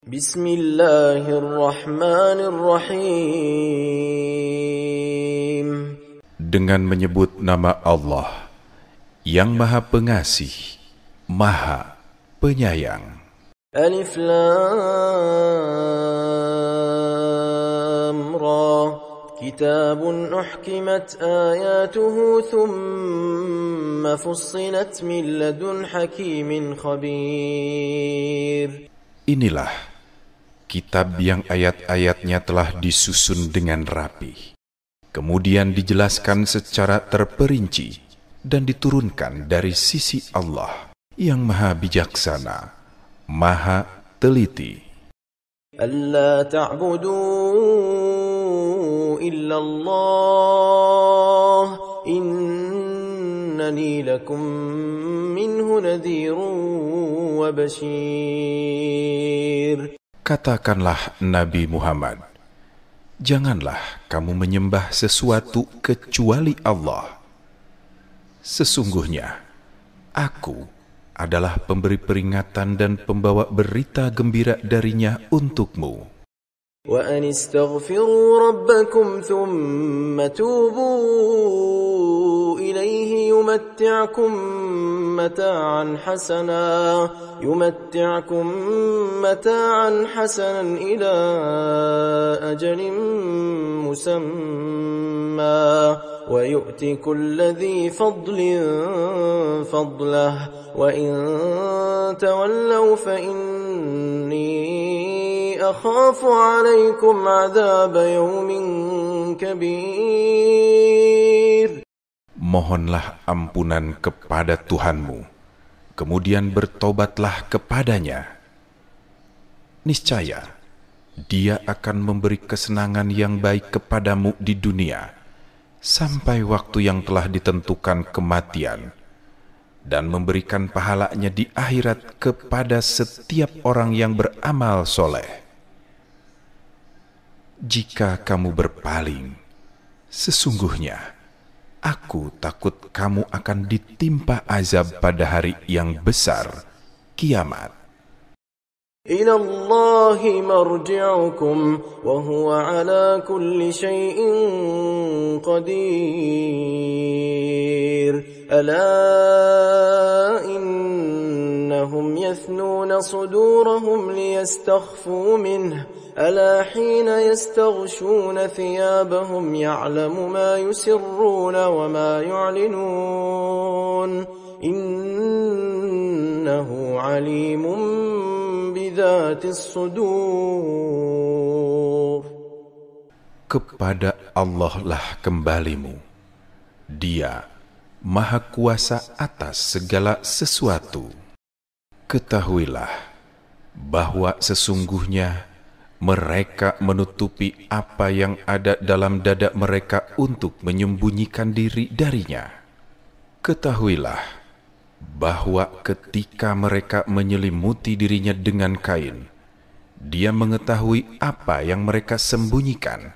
Bismillahirrahmanirrahim. Dengan menyebut nama Allah yang Maha Pengasih, Maha Penyayang. Alif Lam Ra. Kitabun uhkimat ayatuhu thumma fussilat min ladun hakimin khabir. Inilah kitab yang ayat-ayatnya telah disusun dengan rapi, kemudian dijelaskan secara terperinci dan diturunkan dari sisi Allah yang Maha Bijaksana, Maha Teliti. Alla ta'budu illa Allah, innani lakum minhu nadhirun wa bashir. Katakanlah Nabi Muhammad, janganlah kamu menyembah sesuatu kecuali Allah. Sesungguhnya, aku adalah pemberi peringatan dan pembawa berita gembira darinya untukmu. Wa anistaghfiru rabbakum thumma tubu ilayhi yumatti'kum mata'an hasanan ila ajalin musamma wa yu'ti kulli dhi fadlin fadlahu wa in tawallaw fa inni akhafu 'alaykum 'adhaba yawmin kabir. Mohonlah ampunan kepada Tuhanmu, kemudian bertobatlah kepadanya. Niscaya Dia akan memberi kesenangan yang baik kepadamu di dunia sampai waktu yang telah ditentukan kematian, dan memberikan pahalanya di akhirat kepada setiap orang yang beramal soleh. Jika kamu berpaling, sesungguhnya aku takut kamu akan ditimpa azab pada hari yang besar, kiamat. Ila Allahi marji'ukum wa huwa ala kulli shay'in qadir. Ala innahum yathnuna sudurahum liyastakhfu minhu. ألا حين يستغشون ثيابهم يعلم ما يسرون وما يعلنون إنه عليم بذات الصدور. Kepada Allah lah kembalimu. Dia Maha Kuasa atas segala sesuatu. Ketahuilah bahwa sesungguhnya mereka menutupi apa yang ada dalam dada mereka untuk menyembunyikan diri darinya. Ketahuilah bahwa ketika mereka menyelimuti dirinya dengan kain, Dia mengetahui apa yang mereka sembunyikan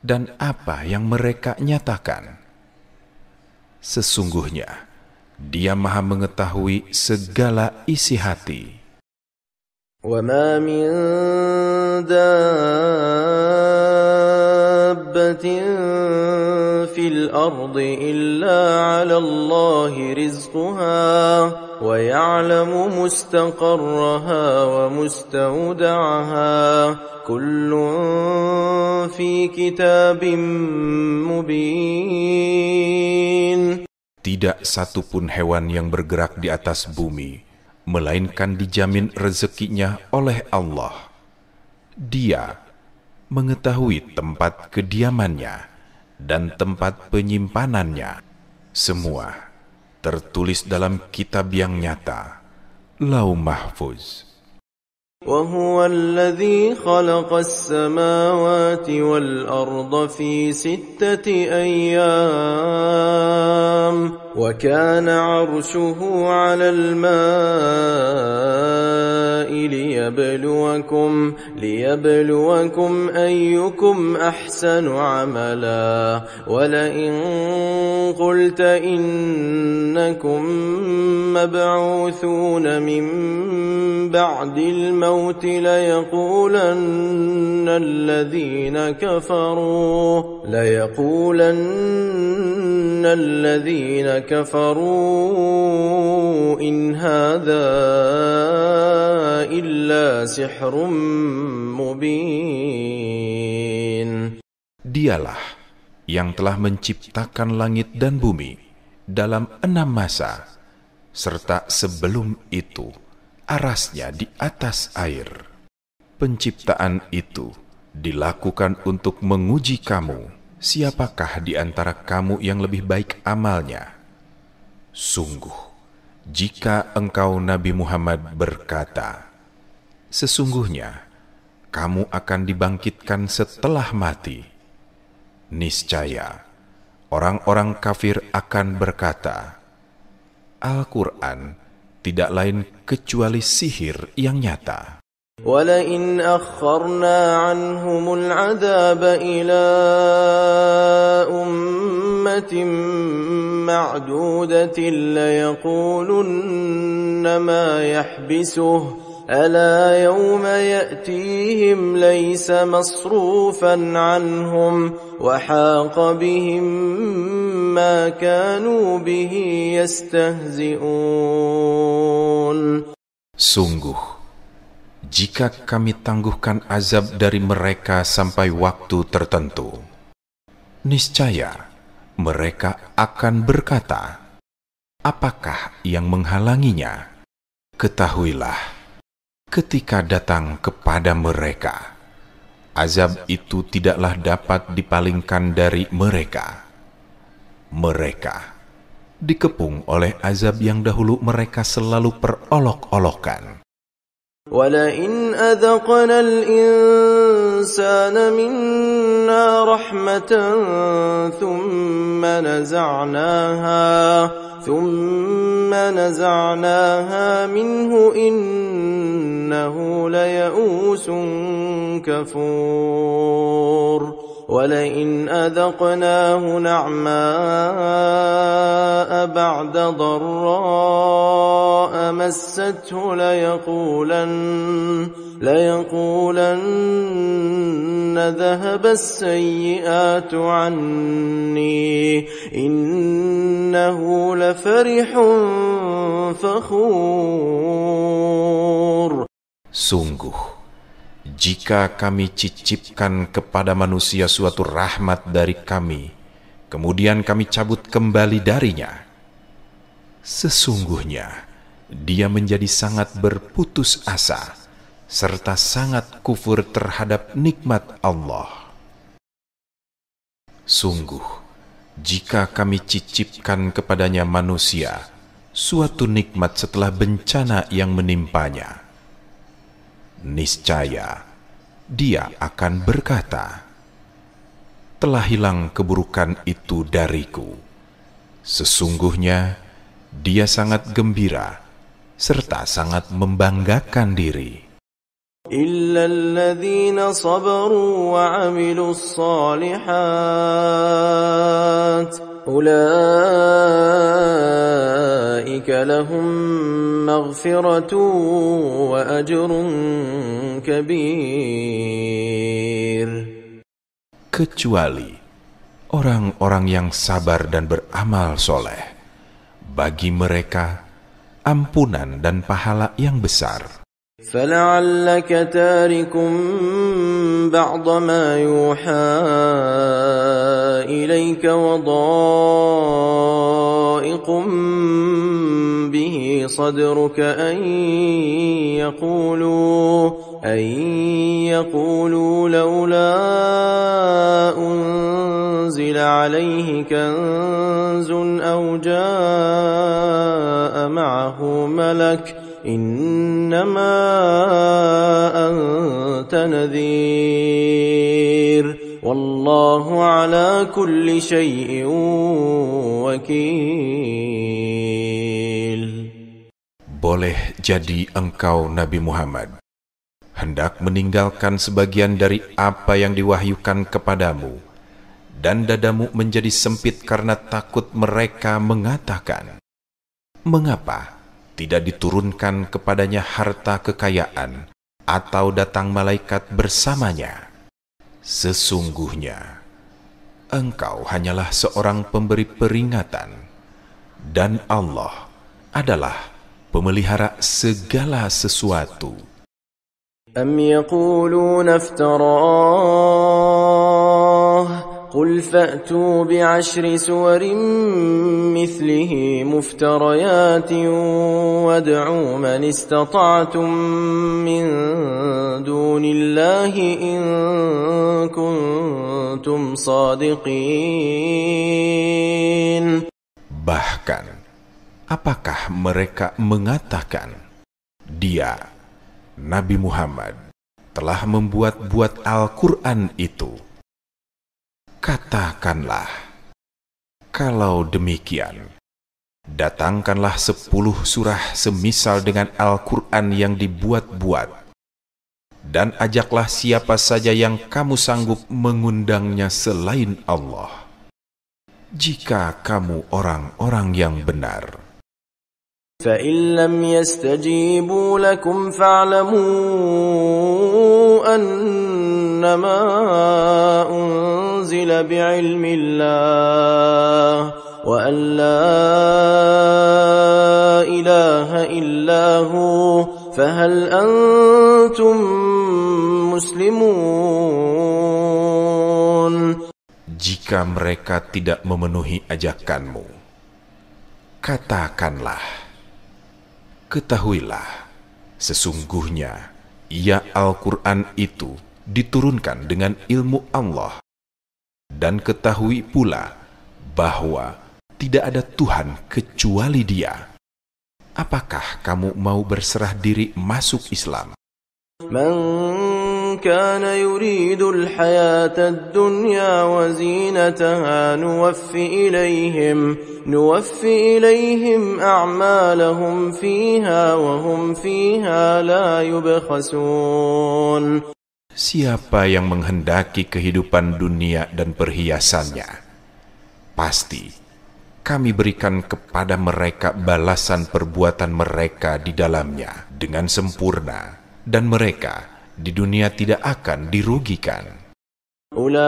dan apa yang mereka nyatakan. Sesungguhnya Dia Maha mengetahui segala isi hati. وَمَا مِن دَابَّةٍ فِي الْأَرْضِ إِلَّا عَلَى اللَّهِ رِزْقُهَا وَيَعْلَمُ مُسْتَقَرَّهَا وَمُسْتَوْدَعَهَا كُلٌّ فِي كِتَابٍ مُبِينٍ. Tidak satupun hewan yang bergerak di atas bumi melainkan dijamin rezekinya oleh Allah. Dia mengetahui tempat kediamannya dan tempat penyimpanannya. Semua tertulis dalam kitab yang nyata, Lauh Mahfuz. وَهُوَ الَّذِي خَلَقَ السَّمَاوَاتِ وَالْأَرْضَ فِي 6 أَيَّامٍ وكان عرشه على الماء ليبلوكم أيكم أحسن عملا ولئن قلت إنكم مبعوثون من بعد الموت ليقولن الذين كفروا إن هذا إلا سحر مبين. Dialah yang telah menciptakan langit dan bumi dalam 6 masa, serta sebelum itu arasnya di atas air. Penciptaan itu dilakukan untuk menguji kamu, siapakah di antara kamu yang lebih baik amalnya. Sungguh, jika engkau Nabi Muhammad berkata, sesungguhnya kamu akan dibangkitkan setelah mati, niscaya orang-orang kafir akan berkata, Al-Quran tidak lain kecuali sihir yang nyata. وَلَئِنْ أَخَّرْنَا عَنْهُمُ الْعَذَابَ إِلَى أُمَّةٍ مَّعْدُودَةٍ لَيَقُولُنَّ مَا يَحْبِسُهُ أَلَا يَوْمَ يَأْتِيهِمْ لَيْسَ مَصْرُوفًا عَنْهُمْ وَحَاقَ بِهِمْ مَا كَانُوا بِهِ يَسْتَهْزِئُونَ. Sungguh, jika kami tangguhkan azab dari mereka sampai waktu tertentu, niscaya mereka akan berkata, apakah yang menghalanginya? Ketahuilah, ketika datang kepada mereka, azab itu tidaklah dapat dipalingkan dari mereka. Mereka dikepung oleh azab yang dahulu mereka selalu perolok-olokan. وَلَئِنْ أَذَقْنَا الْإِنسَانَ مِنَّا رَحْمَةً ثُمَّ نَزَعْنَاهَا مِنْهُ إِنَّهُ لَيَئُوسٌ كَفُورٌ وَلَئِنْ أَذَقْنَاهُ نَعْمَاءَ بَعْدَ ضَرَّاءَ مَسَّتْهُ لَيَقُولَنَّ ذَهَبَ السَّيِّئَاتُ عَنِّي إِنَّهُ لَفَرِحٌ فَخُورٌ. Sungguh, jika kami cicipkan kepada manusia suatu rahmat dari kami, kemudian kami cabut kembali darinya, sesungguhnya dia menjadi sangat berputus asa, serta sangat kufur terhadap nikmat Allah. Sungguh, jika kami cicipkan kepadanya manusia suatu nikmat setelah bencana yang menimpanya, niscaya dia akan berkata, telah hilang keburukan itu dariku. Sesungguhnya dia sangat gembira serta sangat membanggakan diri. إِلَّا الَّذِينَ صَبَرُوا وَعَمِلُوا الصَّالِحَاتِ أُولَئِكَ لَهُم مَّغْفِرَةٌ وَأَجْرٌ كَبِيرٌ. Kecuali orang-orang yang sabar dan beramal soleh, bagi mereka ampunan dan pahala yang besar. فَلَعَلَّكَ تَارِكٌ بَعْضَ مَا يُوحَى إِلَيْكَ وَضَائِقٌ بِهِ صَدْرُكَ أَن يَقُولُوا لَوْلَا أُنزِلَ عَلَيْهِ كَنزٌ أَوْ جَاءَ مَعَهُ مَلَكٌ إِنَّمَا أَنْتَ نَذِيرٌ والله على كل شيء وكيل. Boleh jadi engkau Nabi Muhammad hendak meninggalkan sebagian dari apa yang diwahyukan kepadamu, dan dadamu menjadi sempit karena takut mereka mengatakan, mengapa tidak diturunkan kepadanya harta kekayaan atau datang malaikat bersamanya? Sesungguhnya engkau hanyalah seorang pemberi peringatan, dan Allah adalah pemelihara segala sesuatu. أم يقولون افتراه قل فأتوا بعشر سور مثله مفتريات وادعوا من استطعتم من دون الله إن كنتم صادقين. Bahkan, apakah mereka mengatakan, Dia, Nabi Muhammad, telah membuat-buat Al-Quran itu? Katakanlah, kalau demikian, datangkanlah 10 surah semisal dengan Al-Quran yang dibuat-buat, dan ajaklah siapa saja yang kamu sanggup mengundangnya selain Allah, jika kamu orang-orang yang benar. فإن لم يستجيبوا لكم فاعلموا أنما أنزل بعلم الله وأن لا إله إلا هو فهل أنتم مسلمون. Jika mereka tidak memenuhi ajakanmu, katakanlah, ketahuilah, sesungguhnya ia Al-Quran itu diturunkan dengan ilmu Allah, dan ketahui pula bahwa tidak ada Tuhan kecuali Dia. Apakah kamu mau berserah diri masuk Islam? من كان يريد الحياة الدنيا وزينتها نوفي إليهم أعمالهم فيها وهم فيها لا يبخسون. Siapa yang menghendaki kehidupan dunia dan perhiasannya, pasti kami berikan kepada mereka balasan perbuatan mereka di dalamnya dengan sempurna, dan mereka di dunia tidak akan dirugikan. أولئك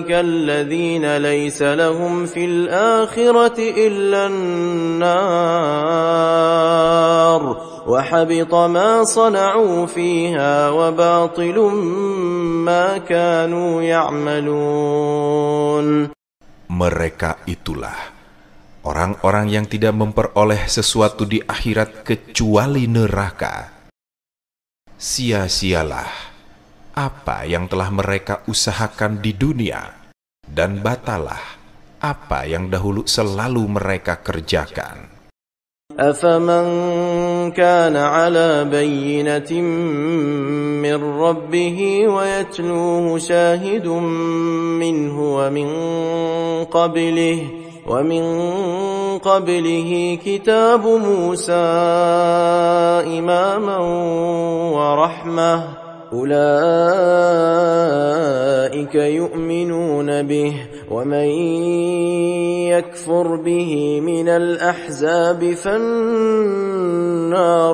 الذين ليس لهم في الآخرة إلا النار وحبط ما صنعوا فيها وباطل ما كانوا يعملون. Mereka itulah orang-orang yang tidak memperoleh sesuatu di akhirat kecuali neraka. Sia-sialah apa yang telah mereka usahakan di dunia, dan batalah apa yang dahulu selalu mereka kerjakan. أفمن كان على بينة من ربه ويتلوه شاهد منه ومن قبله كتاب موسى إماما ورحمة أولئك يؤمنون به ومن يكفر به من الأحزاب فالنار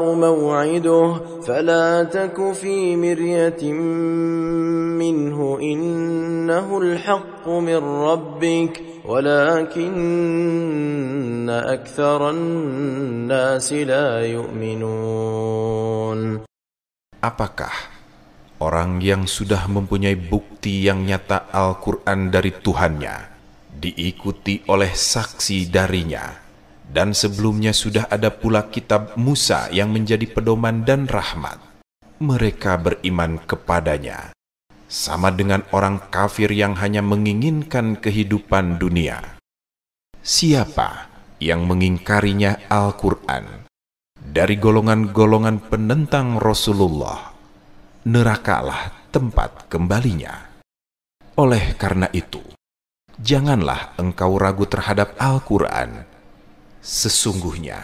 موعده فلا تك في مرية منه إنه الحق من ربك ولكن أكثر الناس لا يؤمنون. Apakah orang yang sudah mempunyai bukti yang nyata Al-Quran dari Tuhannya, diikuti oleh saksi darinya, dan sebelumnya sudah ada pula kitab Musa yang menjadi pedoman dan rahmat, mereka beriman kepadanya, sama dengan orang kafir yang hanya menginginkan kehidupan dunia. Siapa yang mengingkarinya Al-Quran dari golongan-golongan penentang Rasulullah, nerakalah tempat kembalinya. Oleh karena itu, janganlah engkau ragu terhadap Al-Quran. Sesungguhnya,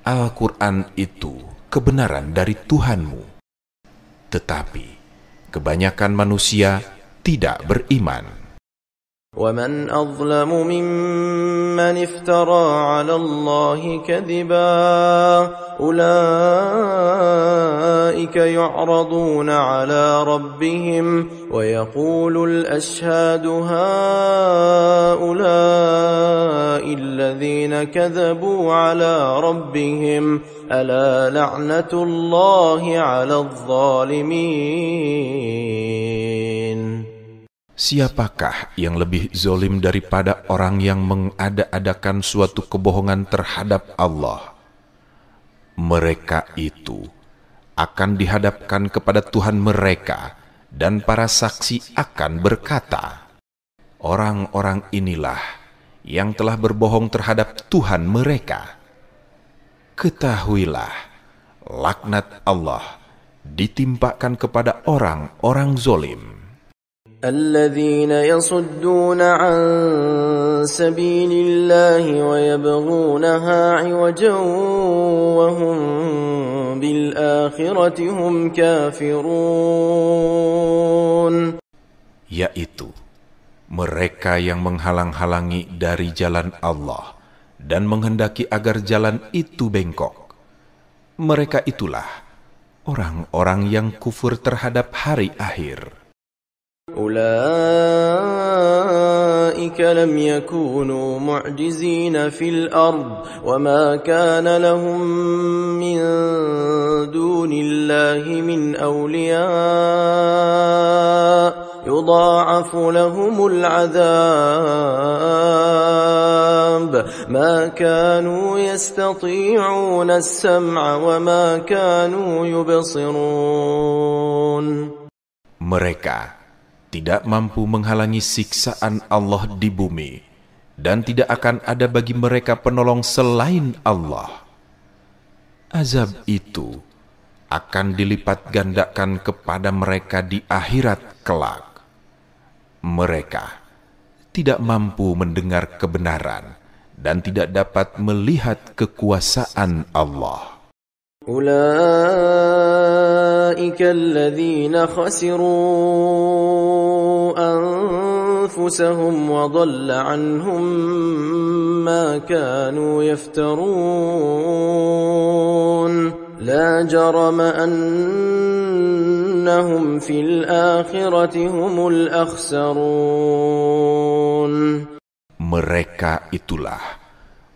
Al-Quran itu kebenaran dari Tuhanmu. Tetapi, kebanyakan manusia tidak beriman. وَمَنْ أَظْلَمُ مِمَّنِ افْتَرَى عَلَى اللَّهِ كَذِبًا أُولَئِكَ يُعْرَضُونَ عَلَى رَبِّهِمْ وَيَقُولُ الْأَشْهَادُ هَؤُلَاءِ الَّذِينَ كَذَبُوا عَلَى رَبِّهِمْ أَلَا لَعْنَةُ اللَّهِ عَلَى الظَّالِمِينَ. Siapakah yang lebih zalim daripada orang yang mengada-adakan suatu kebohongan terhadap Allah? Mereka itu akan dihadapkan kepada Tuhan mereka, dan para saksi akan berkata, orang-orang inilah yang telah berbohong terhadap Tuhan mereka. Ketahuilah, laknat Allah ditimpakan kepada orang-orang zalim. الذين يصدون عن سبيل الله ويبغونها عوجا وهم بالآخرة هم كافرون. Yaitu mereka yang menghalang-halangi dari jalan Allah dan menghendaki agar jalan itu bengkok. Mereka itulah orang-orang yang kufur terhadap hari akhir. أولئك لم يكونوا معجزين في الأرض وما كان لهم من دون الله من أولياء يضاعف لهم العذاب ما كانوا يستطيعون السمع وما كانوا يبصرون. Mereka tidak mampu menghalangi siksaan Allah di bumi, dan tidak akan ada bagi mereka penolong selain Allah. Azab itu akan dilipat gandakan kepada mereka di akhirat kelak. Mereka tidak mampu mendengar kebenaran dan tidak dapat melihat kekuasaan Allah. أولئك الذين خسروا أنفسهم وضل عنهم ما كانوا يفترون لا جرم أنهم في الآخرة هم الأخسرون. Mereka itulah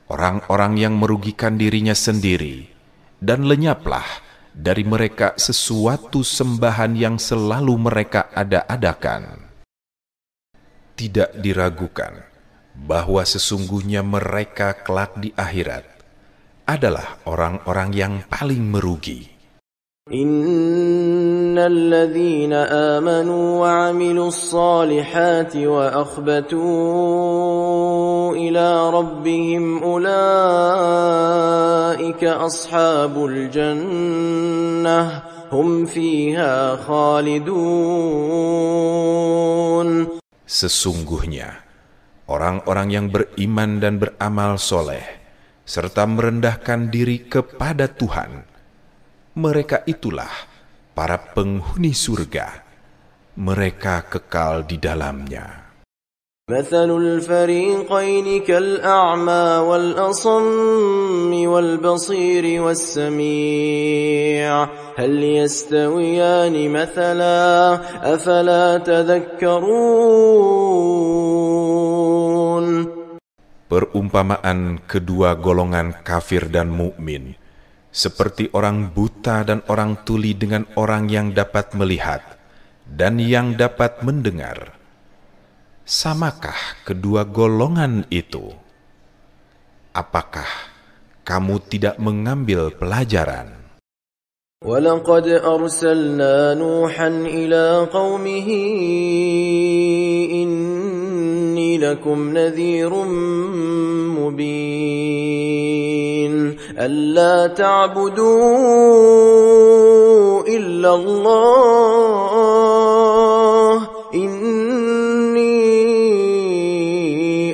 orang-orang yang merugikan dirinya sendiri, dan lenyaplah dari mereka sesuatu sembahan yang selalu mereka ada-adakan. Tidak diragukan bahwa sesungguhnya mereka kelak di akhirat adalah orang-orang yang paling merugi. Innal ladzina amanu wa 'amilus solihati wa akhbatu ila rabbihim ulaika ashabul jannah hum fiha khalidun. Sesungguhnya orang-orang yang beriman dan beramal soleh serta merendahkan diri kepada Tuhan, mereka itulah para penghuni surga. Mereka kekal di dalamnya. مثل الفريقين كالأعمى والأصم والبصير والسميع هل يستويان مثلا أفلا تذكرون. Perumpamaan kedua golongan kafir dan mukmin seperti orang buta dan orang tuli dengan orang yang dapat melihat dan yang dapat mendengar. Samakah kedua golongan itu? Apakah kamu tidak mengambil pelajaran? وَلَقَدْ أَرْسَلْنَا نُوحًا إِلَى قَوْمِهِ إِنِّي لكم نذير مبين ألا تعبدوا إلا الله إني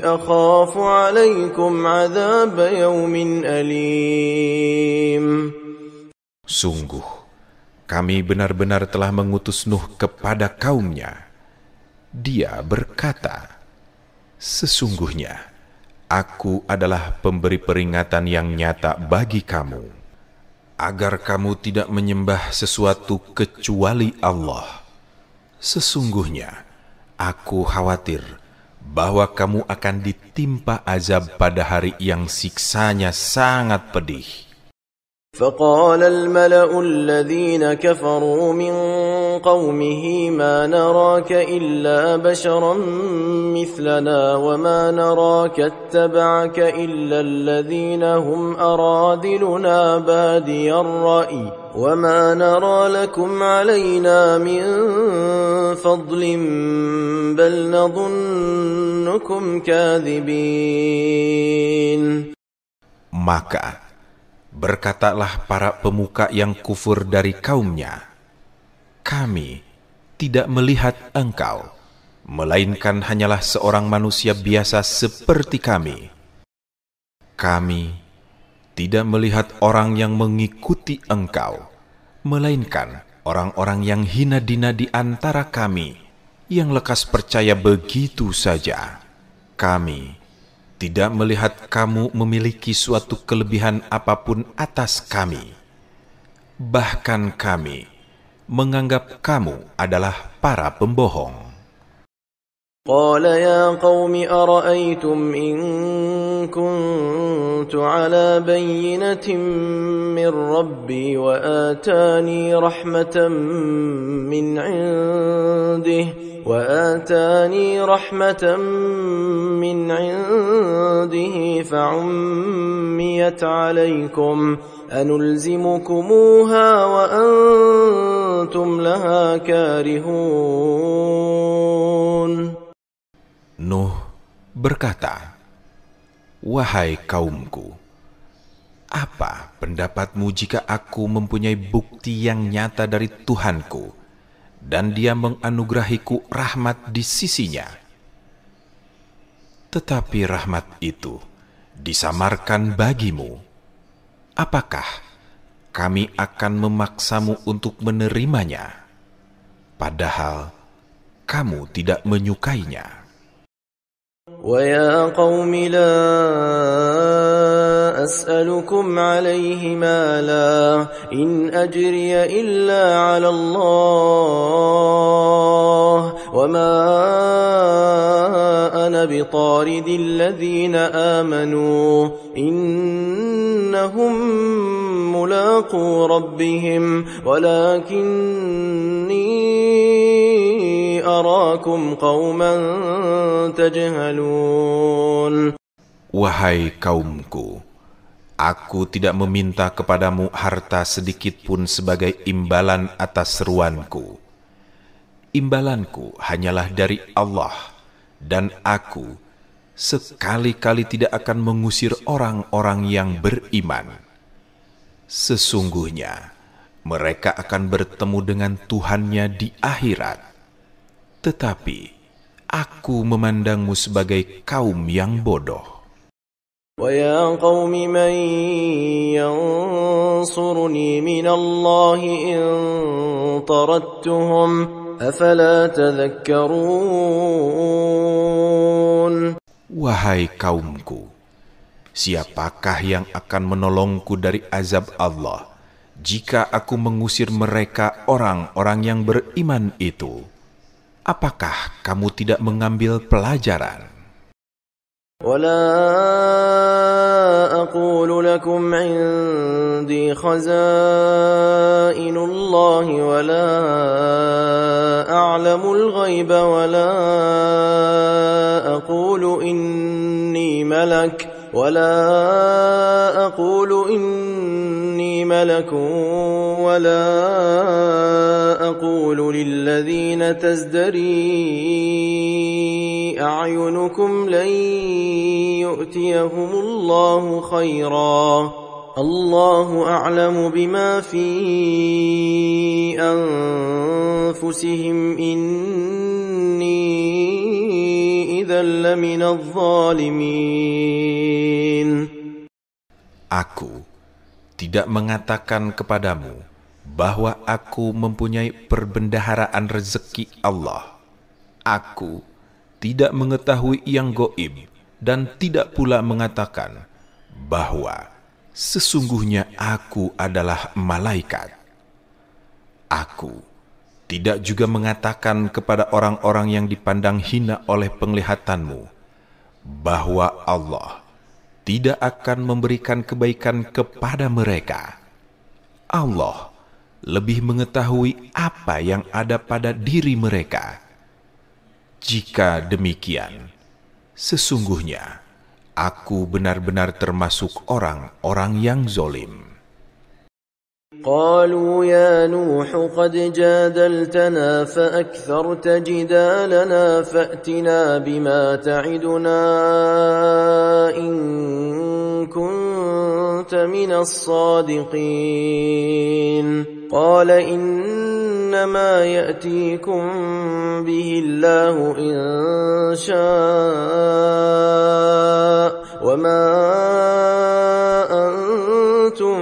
أخاف عليكم عذاب يوم أليم. Sungguh, kami benar-benar telah mengutus Nuh kepada kaumnya. Dia berkata, sesungguhnya, aku adalah pemberi peringatan yang nyata bagi kamu, agar kamu tidak menyembah sesuatu kecuali Allah. Sesungguhnya, aku khawatir bahwa kamu akan ditimpa azab pada hari yang siksanya sangat pedih. فقال الملأ الذين كفروا من قومه ما نراك إلا بشرا مثلنا وما نراك اتبعك إلا الذين هم أراذلنا بادي الرأي وما نرى لكم علينا من فضل بل نظنكم كاذبين. Maka berkatalah para pemuka yang kufur dari kaumnya, kami tidak melihat engkau, melainkan hanyalah seorang manusia biasa seperti kami. Kami tidak melihat orang yang mengikuti engkau, melainkan orang-orang yang hina dina di antara kami, yang lekas percaya begitu saja. Kami tidak melihat kamu memiliki suatu kelebihan apapun atas kami. Bahkan kami menganggap kamu adalah para pembohong. قال يا قوم أرأيتم إن كنت على بينة من ربي وآتاني رحمة من عنده فعميت عليكم أنلزمكموها وأنتم لها كارهون. Nuh berkata, wahai kaumku, apa pendapatmu jika aku mempunyai bukti yang nyata dari Tuhanku dan Dia menganugerahiku rahmat di sisinya? Tetapi rahmat itu disamarkan bagimu. Apakah kami akan memaksamu untuk menerimanya, padahal kamu tidak menyukainya? وَيَا قَوْمِ لَا أَسْأَلُكُمْ عَلَيْهِ مَالًا إِنْ أَجْرِيَ إِلَّا عَلَى اللَّهِ وَمَا أَنَا بِطَارِدِ الَّذِينَ آمَنُوا إِنَّهُمْ مُلَاقُو رَبِّهِمْ وَلَكِنِّي أَرَاكُمْ قَوْمًا تَجْهَلُونَ. Wahai kaumku, aku tidak meminta kepadamu harta sedikit pun sebagai imbalan atas seruanku. Imbalanku hanyalah dari Allah, dan aku sekali-kali tidak akan mengusir orang-orang yang beriman. Sesungguhnya mereka akan bertemu dengan Tuhannya di akhirat. Tetapi aku memandangmu sebagai kaum yang bodoh. وَيَا قَوْمِ مَنْ يَنْصُرُنِي مِنَ اللَّهِ إِنْ طَرَدتُّهُمْ أَفَلَا تَذَكَّرُونَ. Wahai kaumku, siapakah yang akan menolongku dari azab Allah jika aku mengusir mereka orang-orang yang beriman itu? Apakah kamu tidak mengambil pelajaran? وَلَا أَقُولُ لَكُمْ عِنْدِي خَزَائِنُ اللَّهِ وَلَا أَعْلَمُ الْغَيْبَ وَلَا أَقُولُ إِنِّي مَلَكٌ وَلَا أَقُولُ لِلَّذِينَ تَزْدَرِي أعينكم لن يؤتيهم الله خيرا الله أعلم بما في أنفسهم إني إذا لمن الظالمين. Aku tidak mengatakan kepadamu bahwa aku mempunyai perbendaharaan rezeki Allah. Aku tidak mengetahui yang gaib dan tidak pula mengatakan bahwa sesungguhnya aku adalah malaikat. Aku tidak juga mengatakan kepada orang-orang yang dipandang hina oleh penglihatanmu bahwa Allah tidak akan memberikan kebaikan kepada mereka. Allah lebih mengetahui apa yang ada pada diri mereka. Jika demikian, sesungguhnya aku benar-benar termasuk orang-orang yang zalim. قالوا يا نوح قد جادلتنا فأكثرت جدالنا فأتنا بما تعدنا إن كنت من الصادقين قال إنما يأتيكم به الله إن شاء وما أنتم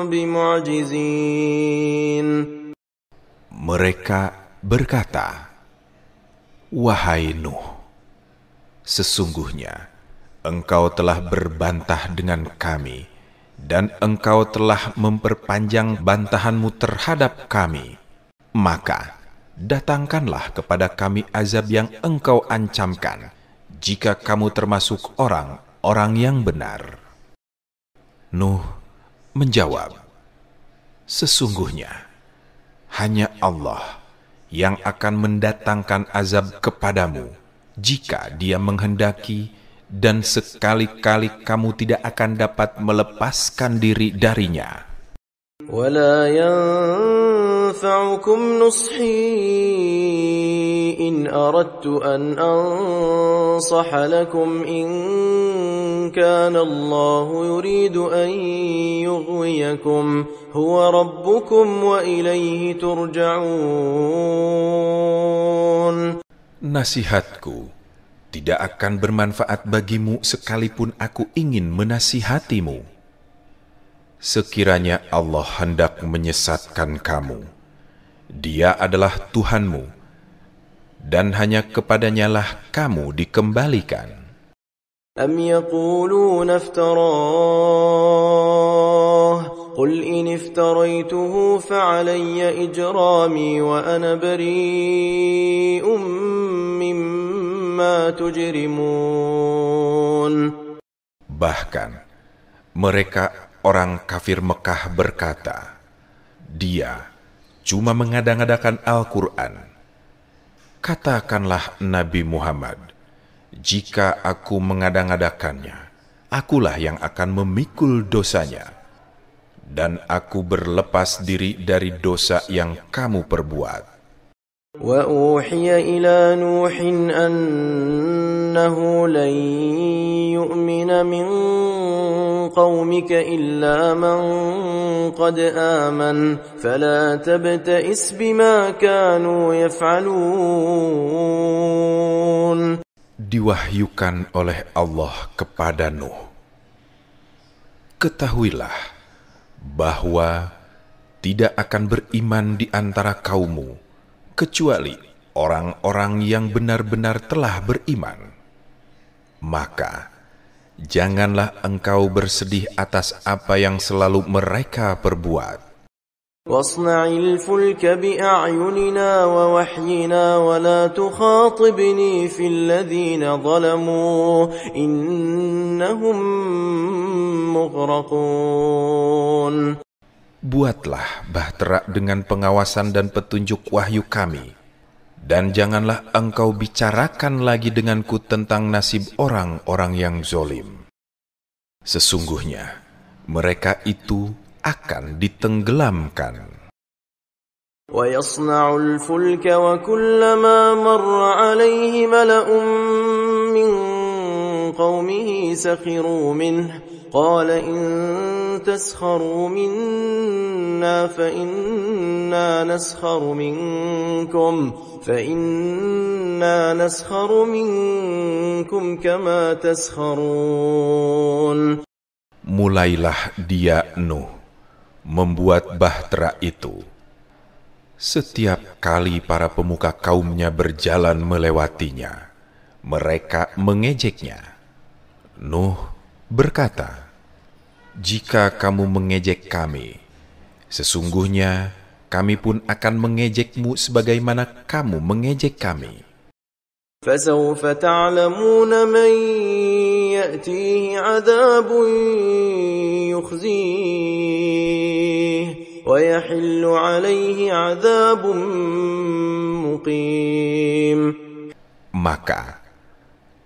بمعجزين. Mereka berkata, "Wahai Nuh, sesungguhnya engkau telah berbantah dengan kami dan engkau telah memperpanjang bantahanmu terhadap kami. Maka datangkanlah kepada kami azab yang engkau ancamkan jika kamu termasuk orang-orang yang benar." Nuh menjawab, "Sesungguhnya hanya Allah yang akan mendatangkan azab kepadamu jika Dia menghendaki, dan sekali-kali kamu tidak akan dapat melepaskan diri darinya." ولا ينفعكم نصحي إن أردت أن أنصح لكم إن كان الله يريد أن يغويكم هو ربكم وإليه ترجعون. Nasihatku tidak akan bermanfaat bagimu sekalipun aku ingin menasihatimu. Sekiranya Allah hendak menyesatkan kamu, Dia adalah Tuhanmu, dan hanya kepadanyalah kamu dikembalikan. أم يقولون افتراه قل إن افتريته فعلي إجرامي وأنا بريء مما تجرمون. Bahkan mereka orang kafir Mekah berkata, "Dia cuma mengada-ngadakan Al-Quran." Katakanlah Nabi Muhammad, "Jika aku mengada-ngadakannya, akulah yang akan memikul dosanya, dan aku berlepas diri dari dosa yang kamu perbuat." وَأُوحِيَ إِلَى نُوحٍ أَنَّهُ لَن يُؤْمِنَ مِن قَوْمِكَ إِلَّا مَن قَدْ آمَنَ فَلَا تَبْتَئِسْ بِمَا كَانُوا يَفْعَلُونَ. Diwahyukan oleh Allah kepada Nuh, "Ketahuilah bahwa tidak akan beriman di antara kaummu kecuali orang-orang yang benar-benar telah beriman. Maka janganlah engkau bersedih atas apa yang selalu mereka perbuat. وَاصْنَعِ الْفُلْكَ بِأَعْيُنِنَا وَوَحْيِنَا وَلَا تُخَاطِبْنِي فِي الَّذِينَ ظَلَمُوا إِنَّهُمْ مُغْرَقُونَ. Buatlah bahtera dengan pengawasan dan petunjuk wahyu kami, dan janganlah engkau bicarakan lagi denganku tentang nasib orang-orang yang zolim. Sesungguhnya mereka itu akan ditenggelamkan. ويصنع الفلك وكلما مر عليه ملأ من قومه سخروا منه قال إن تسخروا منا فإنا نسخر منكم كما تسخرون. Mulailah dia Nuh membuat bahtera itu. Setiap kali para pemuka kaumnya berjalan melewatinya, mereka mengejeknya. Nuh berkata, "Jika kamu mengejek kami, sesungguhnya kami pun akan mengejekmu sebagaimana kamu mengejek kami." فسوف تعلمون من يأتيه عذاب يخزيه ويحل عليه عذاب مقيم. Maka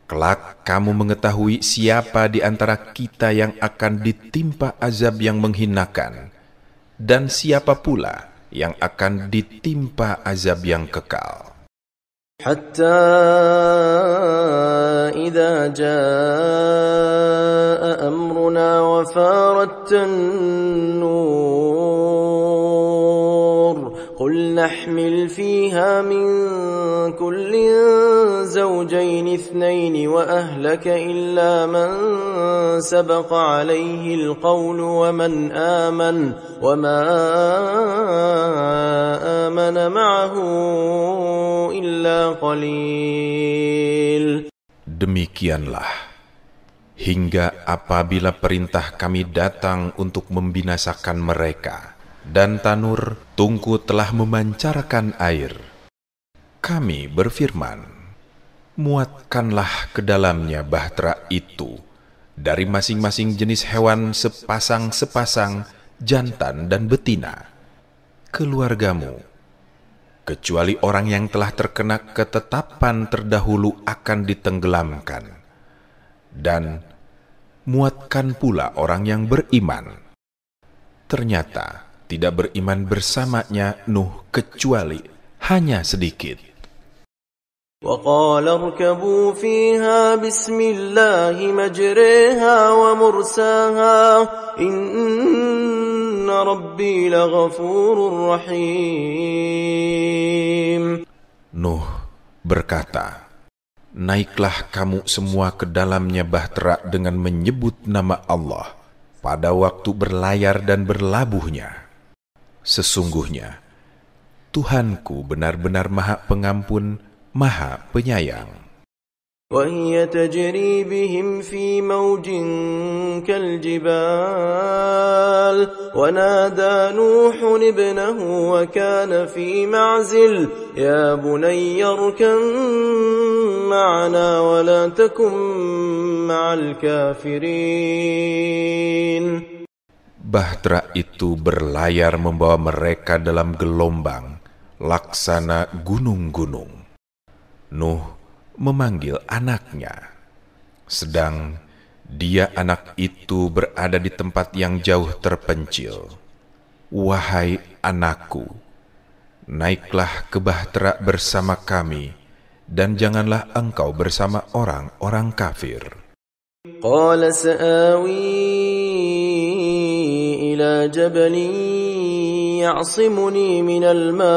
kelak kamu mengetahui siapa di antara kita yang akan ditimpa azab yang menghinakan, dan siapa pula yang akan ditimpa azab yang kekal. حتى إذا جاء أمرنا وفارت النور قل نحمل فيها من كل زوجين اثنين وأهلك إلا من سبق عليه القول وما آمن معه إلا قليل. Demikianlah hingga apabila perintah kami datang untuk membinasakan mereka dan tanur tungku telah memancarkan air, kami berfirman, muatkanlah ke dalamnya bahtera itu dari masing-masing jenis hewan sepasang-sepasang, jantan dan betina, keluargamu, kecuali orang yang telah terkena ketetapan terdahulu akan ditenggelamkan, dan muatkan pula orang yang beriman. Ternyata tidak beriman bersamanya Nuh kecuali hanya sedikit. وقال اركبوا فيها بسم الله مجريها ومرساها إن ربي لغفور رحيم. Nuh berkata, naiklah kamu semua ke dalamnya bahtera dengan menyebut nama Allah pada waktu berlayar dan berlabuhnya. Sesungguhnya Tuhanku benar-benar Maha Pengampun, Maha Penyayang. وهي تجري بهم في موج كالجبال ونادى نوح ابنه وكان في معزل يا بني اركب معنا ولا تكن مع الكافرين. Bahtera itu berlayar membawa mereka dalam gelombang laksana gunung-gunung. Nuh memanggil anaknya, sedang dia anak itu berada di tempat yang jauh terpencil. Wahai anakku, naiklah ke bahtera bersama kami, dan janganlah engkau bersama orang-orang kafir. قال سآوي إلى جبل يعصمني من الماء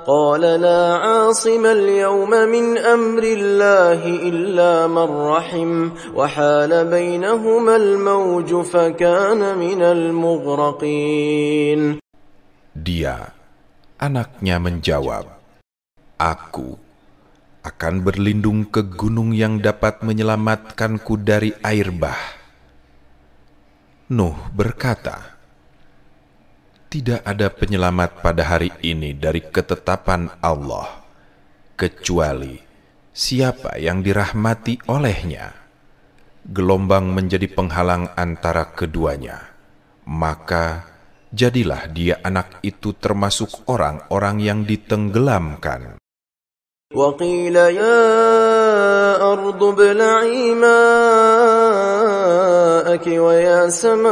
قال لا عاصم اليوم من أمر الله إلا من رحم وحال بينهما الموج فكان من المغرقين. Dia, anaknya menjawab, aku akan berlindung ke gunung yang dapat menyelamatkanku dari air bah. Nuh berkata, tidak ada penyelamat pada hari ini dari ketetapan Allah, kecuali siapa yang dirahmati olehnya. Gelombang menjadi penghalang antara keduanya, maka jadilah dia anak itu termasuk orang-orang yang ditenggelamkan. وقيل يا أرض ابلعي ماءك ويا سماء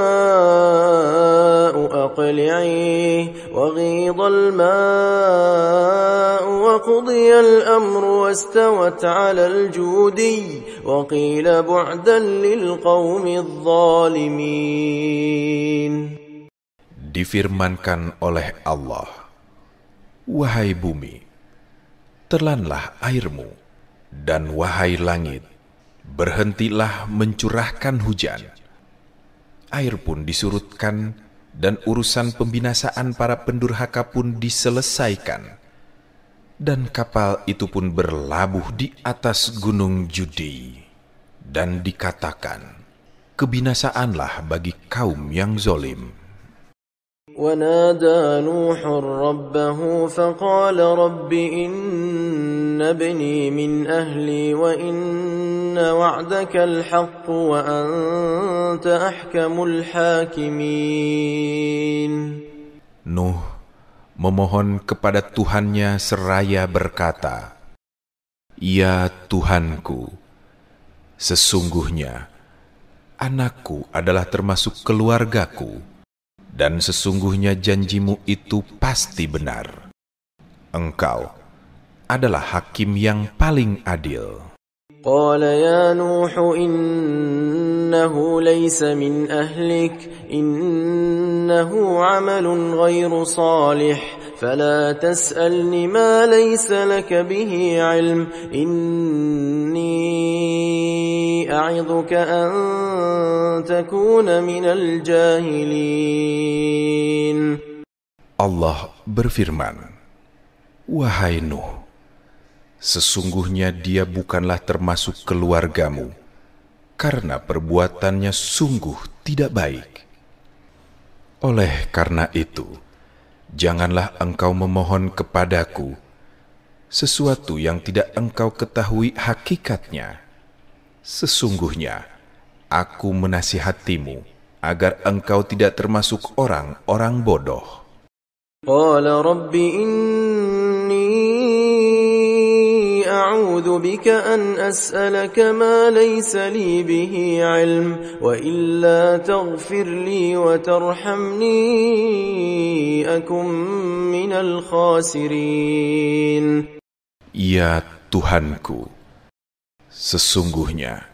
أقلعي وغيض الماء وقضي الأمر واستوت على الجودي وقيل بعدا للقوم الظالمين. Difirmankan oleh Allah, wahai bumi, telanlah airmu, dan wahai langit, berhentilah mencurahkan hujan. Air pun disurutkan, dan urusan pembinasaan para pendurhaka pun diselesaikan. Dan kapal itu pun berlabuh di atas gunung Judi. Dan dikatakan, kebinasaanlah bagi kaum yang zolim. ونادى نوح ربه فقال رب إن ابني من أهلي وإن وعدك الحق وأنت أحكم الحاكمين. Nuh memohon kepada Tuhannya seraya berkata, ya Tuhanku, sesungguhnya anakku adalah termasuk keluargaku, dan sesungguhnya janjimu itu pasti benar. Engkau adalah hakim yang paling adil. قال يا نوح إنه ليس من أهلك إنه عمل غير صالح فلا تسألني ما ليس لك به علم إني أعظك أن تكون من الجاهلين. Allah berfirman, wahai Nuh, sesungguhnya dia bukanlah termasuk keluargamu, karena perbuatannya sungguh tidak baik. Oleh karena itu, janganlah engkau memohon kepadaku sesuatu yang tidak engkau ketahui hakikatnya. Sesungguhnya, aku menasihatimu agar engkau tidak termasuk orang-orang bodoh. قال رب إني أعوذ بك أن أسألك ما ليس لي به علم وإلا تغفر لي وترحمني أكن من الخاسرين. Ya Tuhanku, sesungguhnya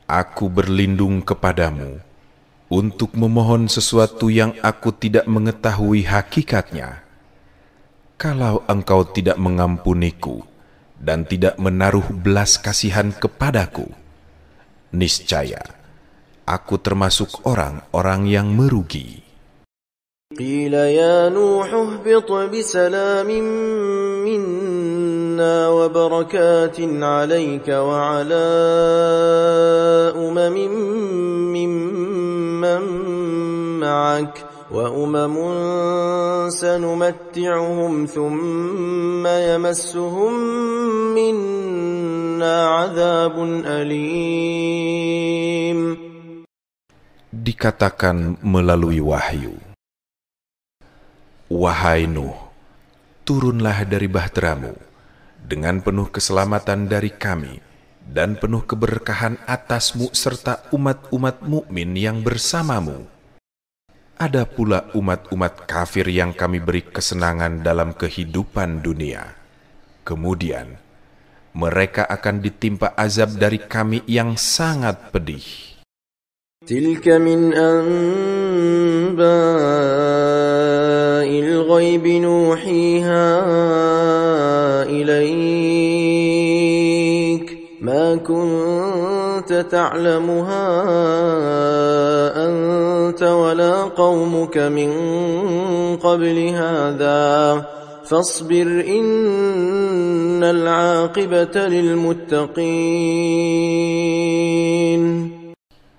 aku berlindung kepadamu untuk memohon sesuatu yang aku tidak mengetahui hakikatnya. Kalau engkau tidak mengampuniku dan tidak menaruh belas kasihan kepadaku, niscaya aku termasuk orang-orang yang merugi. قيل يا نوح اهبط بسلام منا وبركات عليك وعلى أمم ممن معك وأمم سنمتعهم ثم يمسهم منا عذاب أليم. Dikatakan melalui wahyu, wahai Nuh, turunlah dari bahteramu dengan penuh keselamatan dari kami dan penuh keberkahan atasmu serta umat-umat mukmin yang bersamamu. Ada pula umat-umat kafir yang kami beri kesenangan dalam kehidupan dunia. Kemudian mereka akan ditimpa azab dari kami yang sangat pedih. تلك من أنباء الغيب نوحيها إليك ما كنت تعلمها أنت ولا قومك من قبل هذا فاصبر إن العاقبة للمتقين.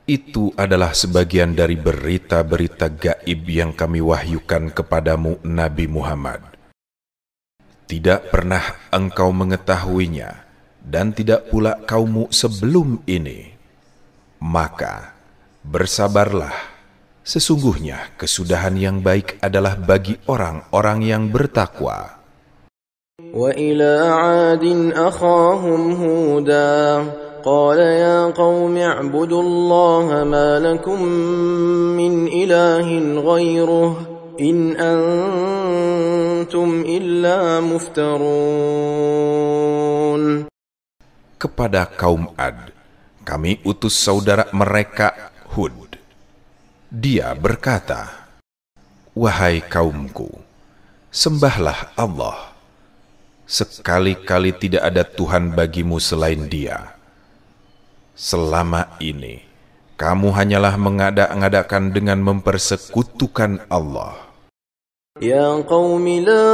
Itu adalah sebagian dari berita-berita gaib yang kami wahyukan kepadamu, Nabi Muhammad. Tidak pernah engkau mengetahuinya, dan tidak pula kaummu sebelum ini. Maka, bersabarlah. Sesungguhnya kesudahan yang baik adalah bagi orang-orang yang bertakwa. وإلى عاد أخاهم هودا قال يا قوم اعبدوا الله ما لكم من إله غيره إن أنتم إلا مفترون. Kepada kaum Ad, kami utus saudara mereka Hud. Dia berkata, "Wahai kaumku, sembahlah Allah. Sekali-kali tidak ada Tuhan bagimu selain Dia. Selama ini, kamu hanyalah mengada-ngadakan dengan mempersekutukan Allah." Ya qaumi la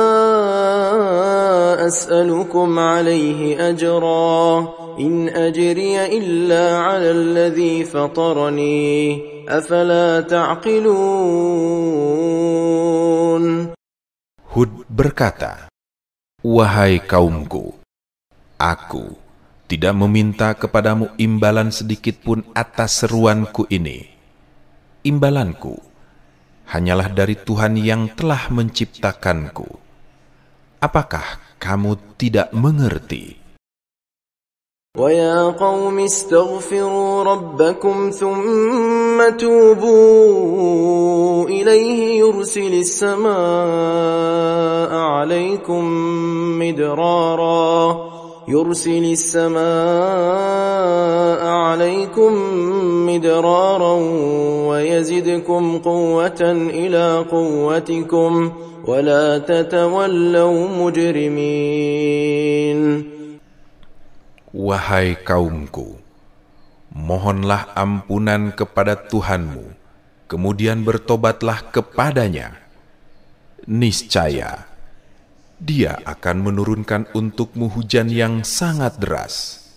as'alukum alaihi ajra in ajriya illa 'ala alladhi fatarani afala ta'qilun. Hud berkata, "Wahai kaumku, aku tidak meminta kepadamu imbalan sedikit pun atas seruanku ini. Imbalanku hanyalah dari Tuhan yang telah menciptakanku. Apakah kamu tidak mengerti?" وَيَا قَوْمِ اسْتَغْفِرُوا رَبَّكُمْ ثُمَّ تُوبُوا إِلَيْهِ يُرْسِلِ السَّمَاءَ عَلَيْكُمْ مِدْرَارًا وَيَزِدْكُمْ قُوَّةً إِلَى قُوَّتِكُمْ وَلَا تَتَوَلَّوْا مُجْرِمِينَ. Wahai kaumku, mohonlah ampunan kepada Tuhanmu, kemudian bertobatlah kepadanya. Niscaya Dia akan menurunkan untukmu hujan yang sangat deras,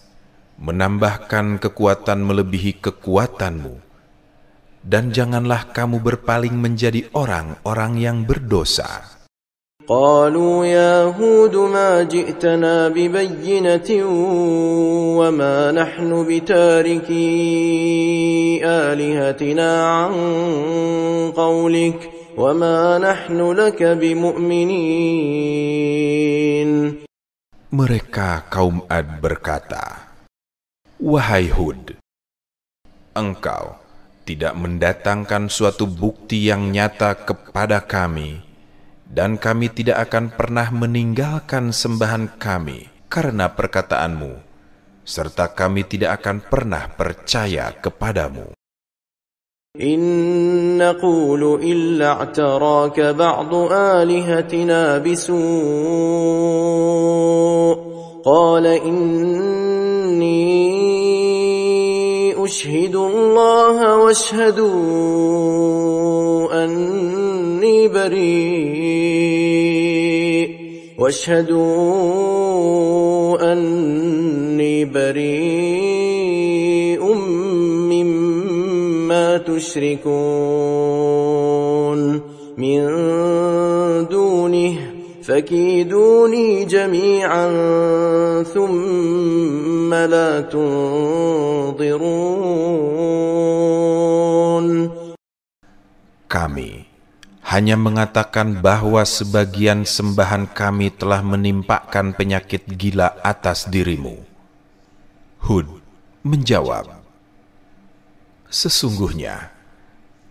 menambahkan kekuatan melebihi kekuatanmu, dan janganlah kamu berpaling menjadi orang-orang yang berdosa. قالوا يا هود ما جئتنا ببينة وما نحن بتاركي آلهتنا عن قولك وما نحن لك بمؤمنين. Mereka kaum Ad berkata, "Wahai Hud, engkau tidak mendatangkan suatu bukti yang nyata kepada kami, dan kami tidak akan pernah meninggalkan sembahan kami karena perkataanmu, serta kami tidak akan pernah percaya kepadamu. إن نقول إلا اعتراك بعض آلهتنا بسوء قال إني أشهد الله واشهدوا أني بريء مما تشركون من دونه فكيدوني جميعا ثم لا تنظرون. Kami hanya mengatakan bahwa sebagian sembahan kami telah menimpakan penyakit gila atas dirimu. Hud menjawab, "Sesungguhnya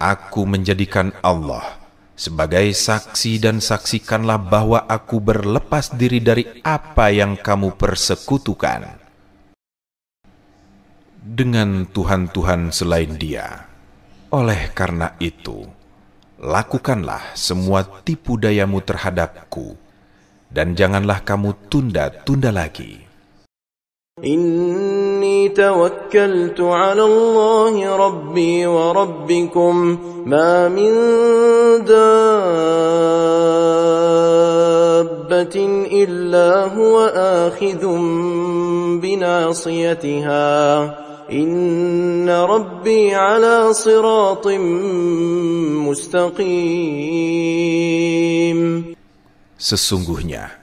aku menjadikan Allah sebagai saksi, dan saksikanlah bahwa aku berlepas diri dari apa yang kamu persekutukan dengan Tuhan-Tuhan selain Dia. Oleh karena itu, lakukanlah semua tipu dayamu terhadapku, dan janganlah kamu tunda-tunda lagi. Inni tawakkaltu 'ala Allah Rabbi wa Rabbikum ma min dabbatin illa huwa akhidhun binasiyatiha inna Rabbi 'ala siratin mustaqim. Sesungguhnya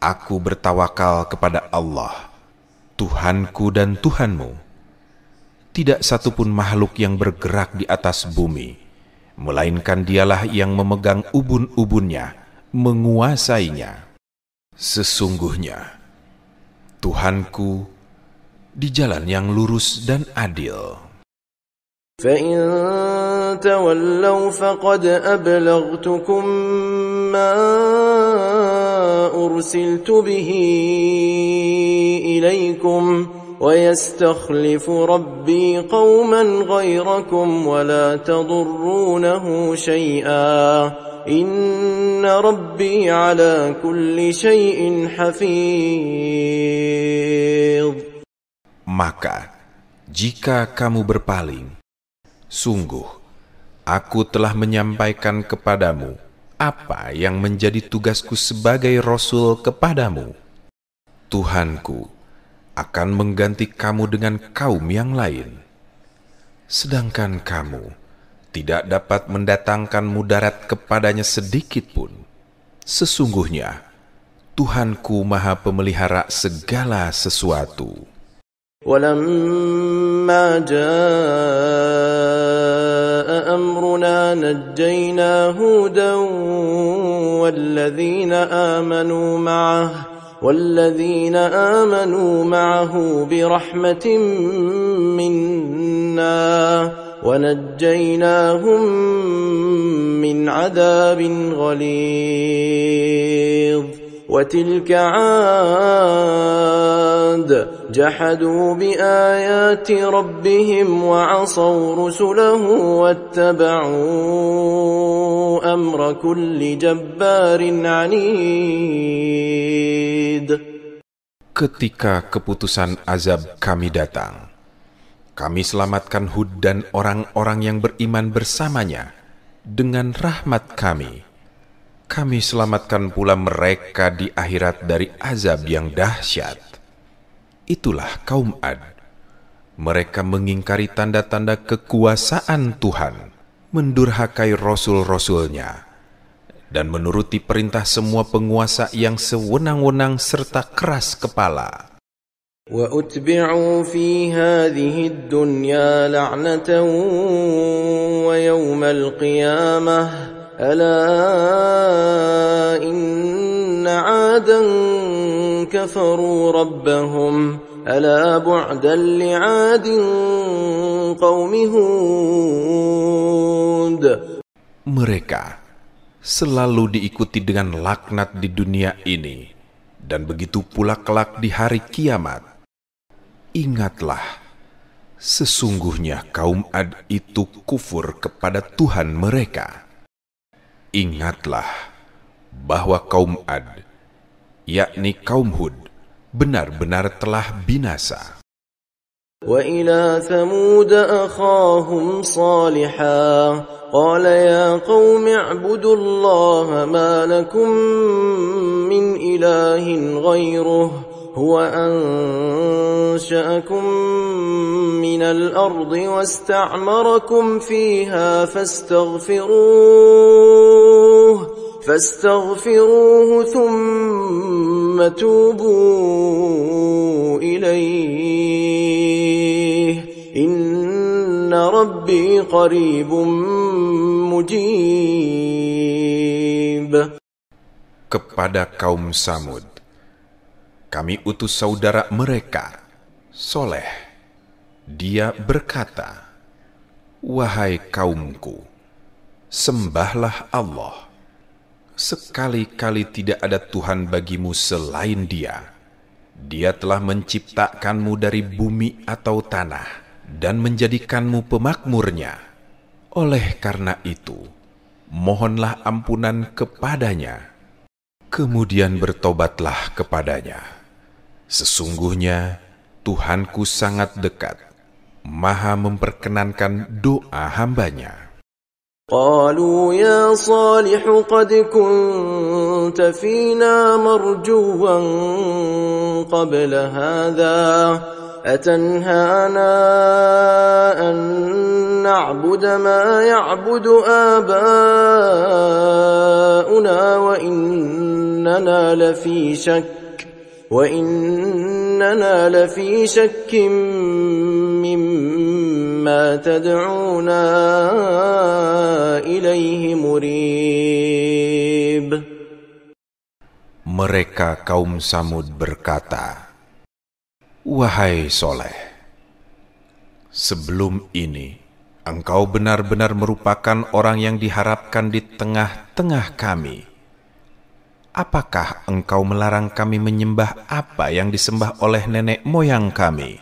aku bertawakal kepada Allah, Tuhanku dan Tuhanmu. Tidak satupun makhluk yang bergerak di atas bumi, melainkan Dialah yang memegang ubun-ubunnya, menguasainya. Sesungguhnya Tuhanku di jalan yang lurus dan adil. فَإِن تَوَلَّوْا فَقَدْ أَبْلَغْتُكُم مَّا أُرْسِلْتُ بِهِ إِلَيْكُمْ وَيَسْتَخْلِفُ رَبِّي قَوْمًا غَيْرَكُمْ وَلَا تَضُرُّونَهُ شَيْئًا إِنَّ رَبِّي عَلَى كُلِّ شَيْءٍ حَفِيظٌ. Maka jika kamu berpaling, sungguh, aku telah menyampaikan kepadamu apa yang menjadi tugasku sebagai Rasul kepadamu. Tuhanku akan mengganti kamu dengan kaum yang lain, sedangkan kamu tidak dapat mendatangkan mudarat kepadanya sedikit pun. Sesungguhnya, Tuhanku Maha Pemelihara segala sesuatu. وَلَمَّا جَاءَ أَمْرُنَا نَجَّيْنَا هُودًا وَالَّذِينَ آمَنُوا مَعَهُ بِرَحْمَةٍ مِّنَّا وَنَجَّيْنَاهُم مِّنْ عَذَابٍ غَلِيظٍ. وَتِلْكَ عَادٌ جَحَدُوا بِآيَاتِ رَبِّهِمْ وَعَصَوْا رُسُلَهُ وَاتَّبَعُوا أَمْرَ كُلِّ جَبَّارٍ عَنِيدٍ. Ketika keputusan azab kami datang, kami selamatkan Hud dan orang-orang yang beriman bersamanya dengan rahmat kami. Kami selamatkan pula mereka di akhirat dari azab yang dahsyat. Itulah kaum Ad. Mereka mengingkari tanda-tanda kekuasaan Tuhan, mendurhakai rasul-rasulnya, dan menuruti perintah semua penguasa yang sewenang-wenang serta keras kepala. وَأُتْبِعُوا فِي هَذِهِ الدُّنْيَا لَعْنَةً وَيَوْمَ الْقِيَامَةِ أَلَا إِنَّ عَادًا كَفَرُوا رَبَّهُمْ أَلَا بُعْدًا لِعَادٍ قَوْمِ هُودٍ. Mereka selalu diikuti dengan laknat di dunia ini, dan begitu pula kelak di hari kiamat. Ingatlah, sesungguhnya kaum Ad itu kufur kepada Tuhan mereka. Ingatlah bahwa kaum Ad, yakni kaum Hud, benar-benar telah binasa. وَإِلَى ثَمُودَ أَخَاهُمْ صَالِحًا قَالَ يَا قَوْمِ اعْبُدُوا اللَّهَ مَا لَكُمْ مِنْ إِلَٰهٍ غَيْرُهُ هُوَ أَنشَأَكُم مِّنَ الْأَرْضِ وَاسْتَعْمَرَكُمْ فِيهَا فاستغفروه ثُمَّ توبوا إِلَيْهِ إِنَّ رَبِّي قَرِيبٌ مُجِيبٌ. Kepada kaum Samud, kami utus saudara mereka, Soleh. Dia berkata, "Wahai kaumku, sembahlah Allah. Sekali-kali tidak ada Tuhan bagimu selain Dia. Dia telah menciptakanmu dari bumi atau tanah dan menjadikanmu pemakmurnya. Oleh karena itu, mohonlah ampunan kepadanya. Kemudian bertobatlah kepadanya. Sesungguhnya Tuhanku sangat dekat, Maha memperkenankan doa hambanya." قالوا يا صالح قد كنت فينا مرجوا قبل هذا أتنهانا أن نعبد ما يعبد آباؤنا وإننا لفي شك مما تدعونا إليه مريب. Mereka kaum Samud berkata, "Wahai Soleh, sebelum ini engkau benar-benar merupakan orang yang diharapkan di tengah-tengah kami. Apakah engkau melarang kami menyembah apa yang disembah oleh nenek moyang kami?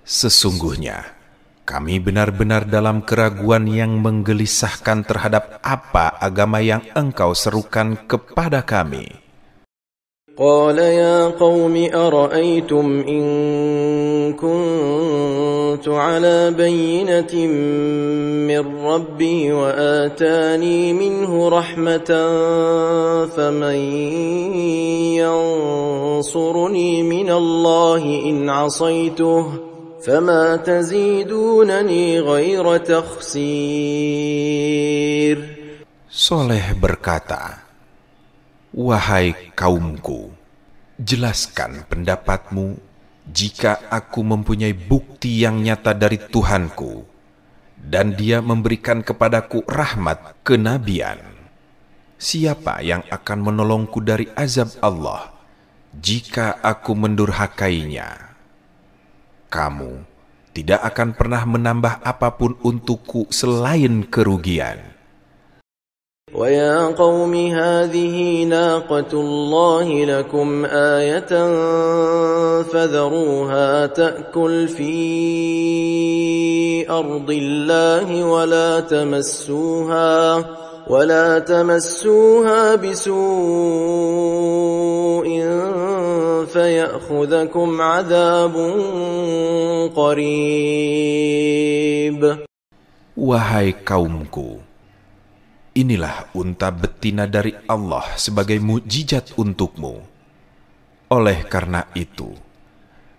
Sesungguhnya kami benar-benar dalam keraguan yang menggelisahkan terhadap apa agama yang engkau serukan kepada kami." قال يا قوم أرأيتم إن كنت على بينة من ربي وآتاني منه رحمة فمن ينصرني من الله إن عصيته فما تزيدونني غير تخسير. Soleh berkata, "Wahai kaumku, jelaskan pendapatmu jika aku mempunyai bukti yang nyata dari Tuhanku dan Dia memberikan kepadaku rahmat kenabian. Siapa yang akan menolongku dari azab Allah jika aku mendurhakainya? Kamu tidak akan pernah menambah apapun untukku selain kerugian." وَيَا قَوْمِ هَٰذِهِ نَاقَةُ اللَّهِ لَكُمْ آيَةً فَذَرُوهَا تَأْكُلْ فِي أَرْضِ اللَّهِ وَلَا تَمَسُّوهَا بِسُوءٍ فَيَأْخُذَكُمْ عَذَابٌ قَرِيبٌ. Wahai kaumku, inilah unta betina dari Allah sebagai mukjizat untukmu. Oleh karena itu,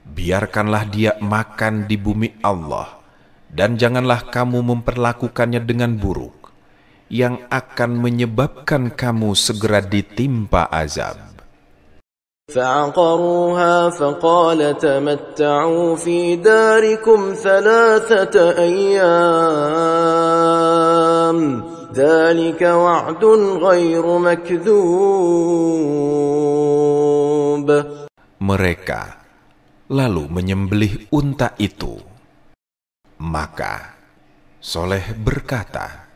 biarkanlah dia makan di bumi Allah, dan janganlah kamu memperlakukannya dengan buruk, yang akan menyebabkan kamu segera ditimpa azab. فَعَقَرُوهَا فَقَالَ تَمَتَّعُوا فِي دَارِكُمْ 3 أَيَّامٍ ذَلِكَ وَعْدٌ غَيْرُ مَكْذُوبٍ. Mereka lalu menyembelih unta itu. Maka Soleh berkata,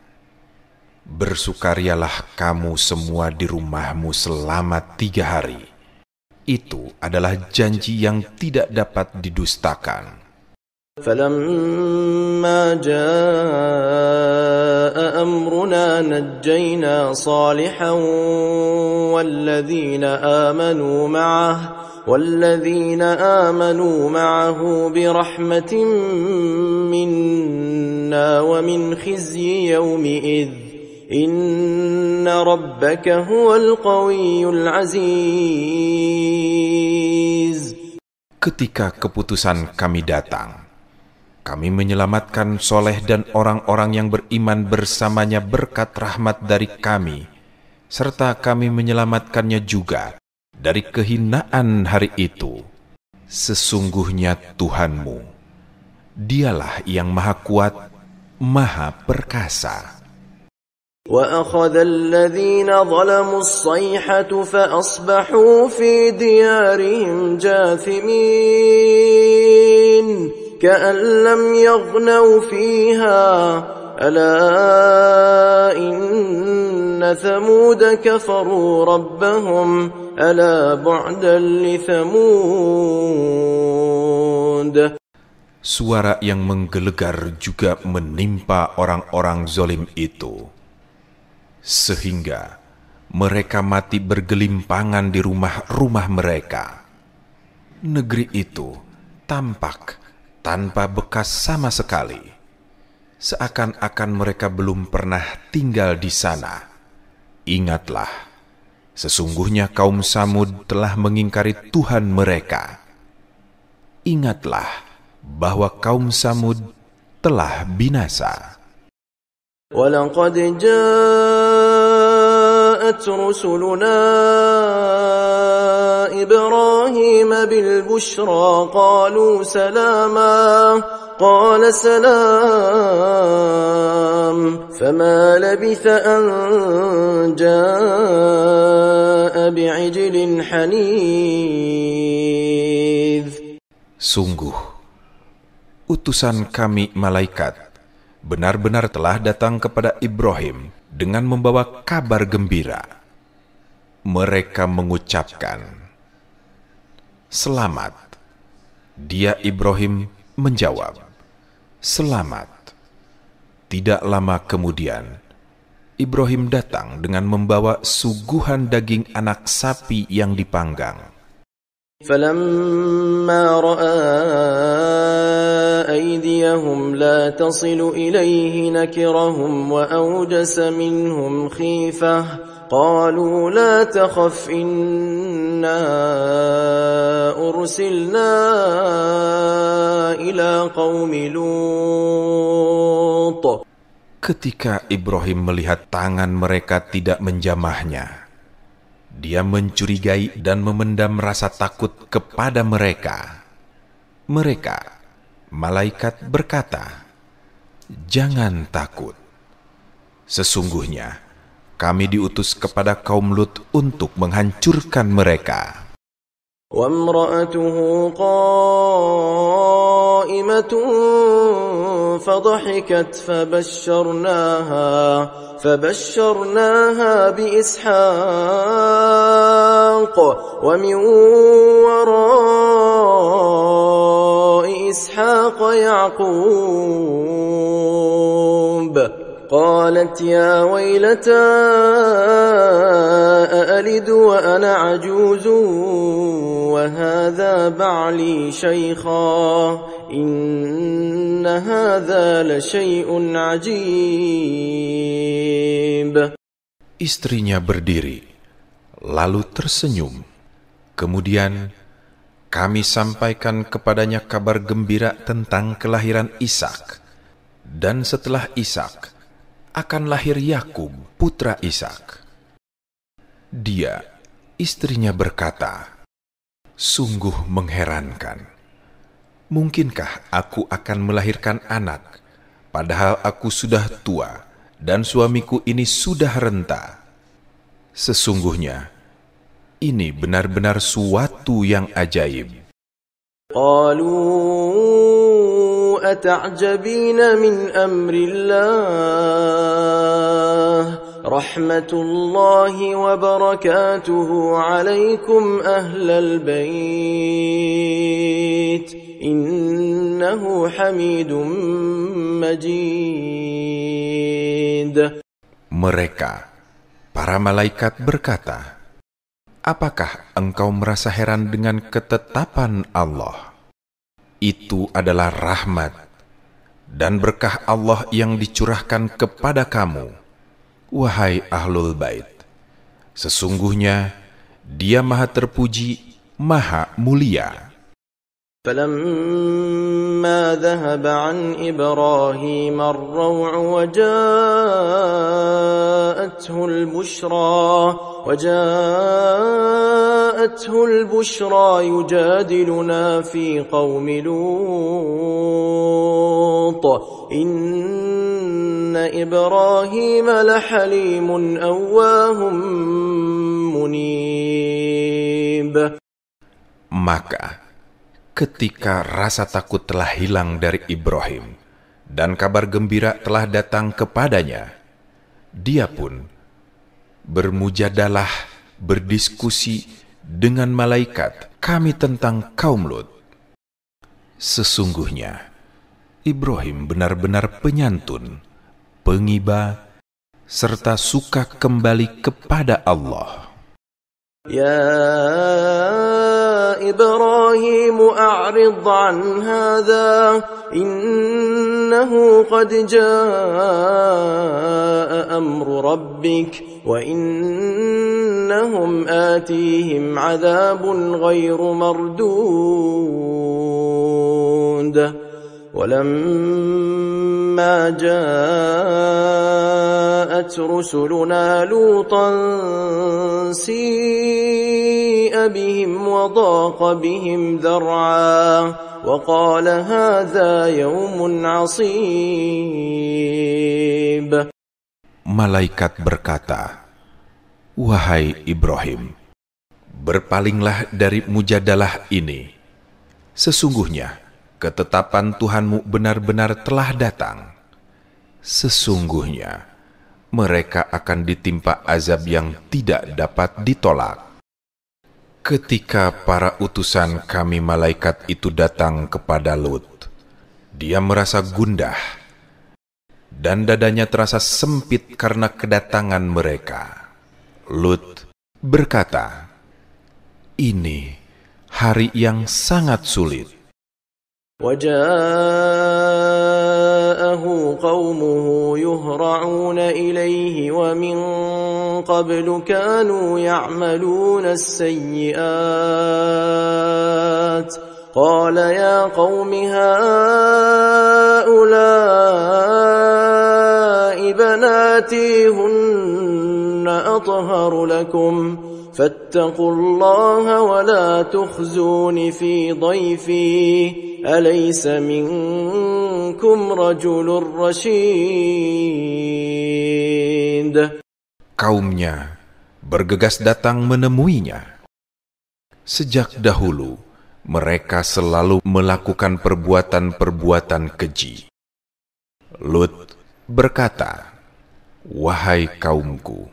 "Bersukarialah kamu semua di rumahmu selama 3 hari. Itu adalah janji yang tidak dapat didustakan." فَلَمَّا جَاءَ أَمْرُنَا نَجَّيْنَا صَالِحًا وَالَّذِينَ آمَنُوا مَعَهُ بِرَحْمَةٍ مِّنَّا وَمِنْ خِزْيِ يَوْمِئِذٍ إِنَّ رَبَّكَ هُوَ الْقَوِيُّ الْعَزِيزُ. Ketika keputusan kami datang, kami menyelamatkan Soleh dan orang-orang yang beriman bersamanya berkat rahmat dari kami, serta kami menyelamatkannya juga dari kehinaan hari itu. Sesungguhnya Tuhanmu, Dialah yang Maha Kuat, Maha Perkasa. وَأَخَذَ الَّذِينَ ظَلَمُوا الصَّيْحَةُ فَأَصْبَحُوا فِي دِيَارِهِمْ جَاثِمِينَ كَأَن لَّمْ يَغْنَوْا فِيهَا أَلَا إِنَّ ثَمُودَ كَفَرُوا رَبَّهُمْ أَلَا بُعْدًا لِثَمُودَ. Suara yang menggelegar juga menimpa orang-orang zalim itu, sehingga mereka mati bergelimpangan di rumah-rumah mereka. Negeri itu tampak tanpa bekas sama sekali, seakan-akan mereka belum pernah tinggal di sana. Ingatlah, sesungguhnya kaum Samud telah mengingkari Tuhan mereka. Ingatlah bahwa kaum Samud telah binasa. وَلَقَدْ جَاءَتْ رُسُلُنَا إِبْرَاهِيمَ بِالْبُشْرَى قَالُوا سَلَامًا قال سلام فما لبث أن جاء بعجل حنيذ. Sungguh, utusan kami malaikat benar-benar telah datang kepada Ibrahim dengan membawa kabar gembira. Mereka mengucapkan, "Selamat." Dia Ibrahim menjawab, "Selamat." Tidak lama kemudian, Ibrahim datang dengan membawa suguhan daging anak sapi yang dipanggang. فلما رأى أيديهم لا تصل إليه نكرهم وأوجس منهم خيفة قالوا لا تخف إنا أرسلنا إلى قوم لوط. Ketika Ibrahim melihat tangan mereka tidak menjamahnya, dia mencurigai dan memendam rasa takut kepada mereka. Mereka, malaikat, berkata, "Jangan takut. Sesungguhnya kami diutus kepada kaum Lut untuk menghancurkan mereka." وامرأته قائمة فضحكت فبشرناها بإسحاق ومن وراء إسحاق يعقوب قالت يا ويلتى أألد وأنا عجوز وهذا بعلي شيخا إن هذا لشيء عجيب. Istrinya berdiri, lalu tersenyum. Kemudian kami sampaikan kepadanya kabar gembira tentang kelahiran Ishak. Dan setelah Ishak akan lahir Yakub, putra Ishak. Dia, istrinya, berkata, "Sungguh mengherankan. Mungkinkah aku akan melahirkan anak, padahal aku sudah tua dan suamiku ini sudah renta? Sesungguhnya, ini benar-benar suatu yang ajaib." أتعجبين من أمر الله رحمة الله وبركاته عليكم أهل البيت إنه حميد مجيد. Mereka, para malaikat, berkata, "Apakah engkau merasa heran dengan ketetapan Allah? Itu adalah rahmat dan berkah Allah yang dicurahkan kepada kamu, wahai Ahlul Bait. Sesungguhnya Dia Maha Terpuji, Maha Mulia." فلما ذهب عن إبراهيم الروع وجاءته البشرى يجادلنا في قوم لوط إن إبراهيم لحليم أواه منيب. Maka ketika rasa takut telah hilang dari Ibrahim dan kabar gembira telah datang kepadanya, dia pun bermujadalah, berdiskusi dengan malaikat kami tentang kaum Lut. Sesungguhnya Ibrahim benar-benar penyantun, pengiba, serta suka kembali kepada Allah. Ya إبراهيم أعرض عن هذا إنه قد جاء أمر ربك وإنهم آتيهم عذاب غير مردود. ولما جاءت رسلنا لوطا سيء بهم وضاق بهم ذرعا وقال هذا يوم عصيب. Malaikat berkata, "Wahai Ibrahim, berpalinglah dari mujadalah ini. Sesungguhnya ketetapan Tuhanmu benar-benar telah datang. Sesungguhnya mereka akan ditimpa azab yang tidak dapat ditolak." Ketika para utusan kami malaikat itu datang kepada Lut, dia merasa gundah dan dadanya terasa sempit karena kedatangan mereka. Lut berkata, "Ini hari yang sangat sulit." وجاءه قومه يهرعون إليه ومن قبل كانوا يعملون السيئات قال يا قوم هؤلاء بناتي هن أطهر لكم فاتقوا الله ولا تخزون في ضيفي أليس منكم رجل رشيد. Kaumnya bergegas datang menemuinya. Sejak dahulu mereka selalu melakukan perbuatan-perbuatan keji. Lut berkata, "Wahai kaumku,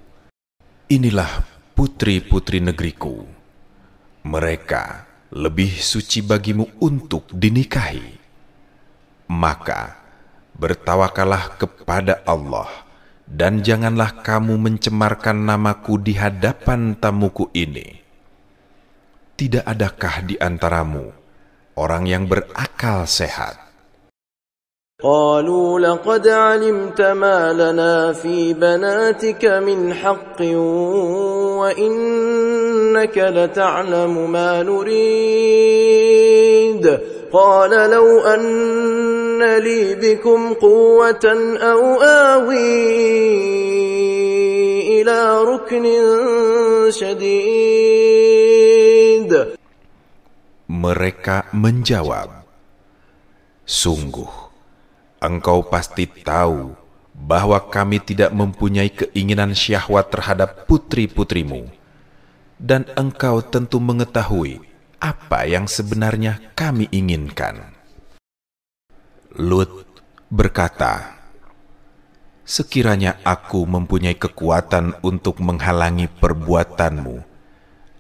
inilah putri-putri negeriku. Mereka lebih suci bagimu untuk dinikahi. Maka bertawakallah kepada Allah dan janganlah kamu mencemarkan namaku di hadapan tamuku ini. Tidak adakah di antaramu orang yang berakal sehat?" قالوا لقد علمت ما لنا في بناتك من حق وإنك لتعلم ما نريد قال لو أن لي بكم قوة أو آوي إلى ركن شديد. Mereka menjawab, "Sungguh, engkau pasti tahu bahwa kami tidak mempunyai keinginan syahwat terhadap putri-putrimu, dan engkau tentu mengetahui apa yang sebenarnya kami inginkan." Lut berkata, "Sekiranya aku mempunyai kekuatan untuk menghalangi perbuatanmu,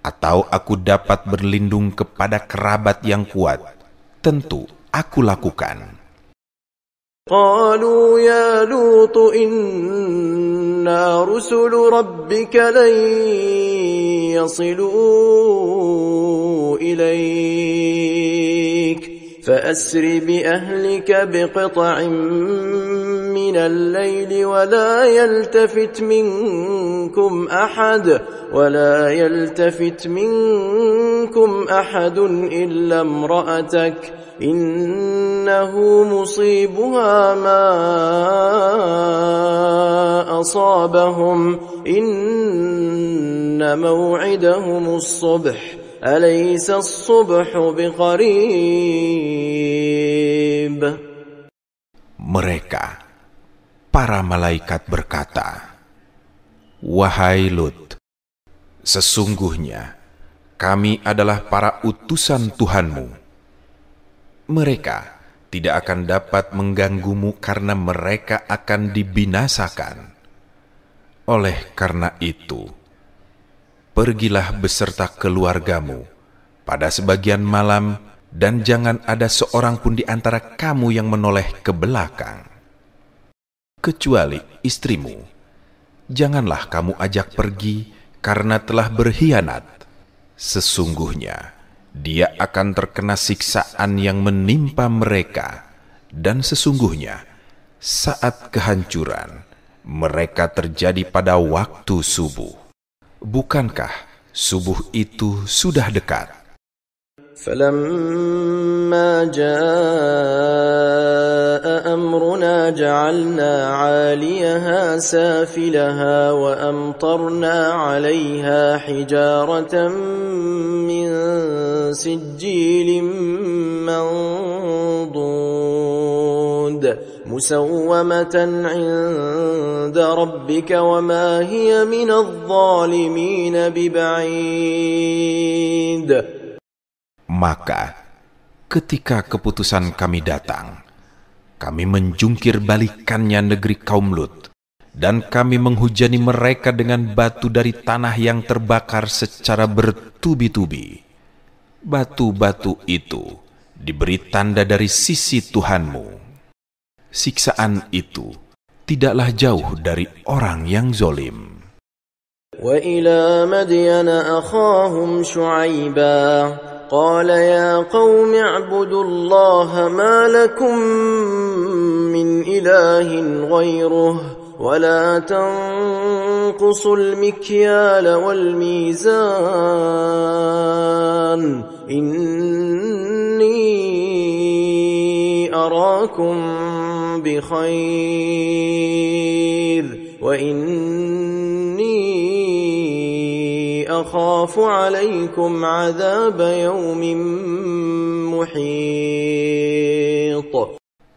atau aku dapat berlindung kepada kerabat yang kuat, tentu aku lakukan." قالوا يا لوط إنا رسل ربك لن يصلوا إليك فأسر بأهلك بقطع من الليل ولا يلتفت منكم أحد إلا امرأتك إنه مصيبها ما أصابهم إن موعدهم الصبح أليس الصبح بقريب. Mereka, para malaikat berkata, "Wahai Lut, sesungguhnya kami adalah para utusan Tuhanmu. Mereka tidak akan dapat mengganggumu karena mereka akan dibinasakan. Oleh karena itu, pergilah beserta keluargamu pada sebagian malam dan jangan ada seorang pun di antara kamu yang menoleh ke belakang. Kecuali istrimu, janganlah kamu ajak pergi karena telah berkhianat. Sesungguhnya dia akan terkena siksaan yang menimpa mereka, dan sesungguhnya saat kehancuran mereka terjadi pada waktu subuh. Bukankah subuh itu sudah dekat?" فلما جاء أمرنا جعلنا عاليها سافلها وأمطرنا عليها حجارة من سجيل منضود مسومة عند ربك وما هي من الظالمين ببعيد. Maka ketika keputusan kami datang, kami menjungkir balikannya negeri kaum Lut, dan kami menghujani mereka dengan batu dari tanah yang terbakar secara bertubi-tubi. Batu-batu itu diberi tanda dari sisi Tuhanmu. Siksaan itu tidaklah jauh dari orang yang zolim. وَإِلَى مَدْيَنَ أَخَاهُمْ شُعَيْبًا قَالَ يَا قَوْمِ اعْبُدُوا اللَّهَ مَا لَكُمْ مِنْ إِلَٰهٍ غَيْرُهُ وَلَا تَنقُصُوا الْمِكْيَالَ وَالْمِيزَانَ إِنِّي أَرَاكُمْ بخير وإني أخاف عليكم عذاب يوم محيط.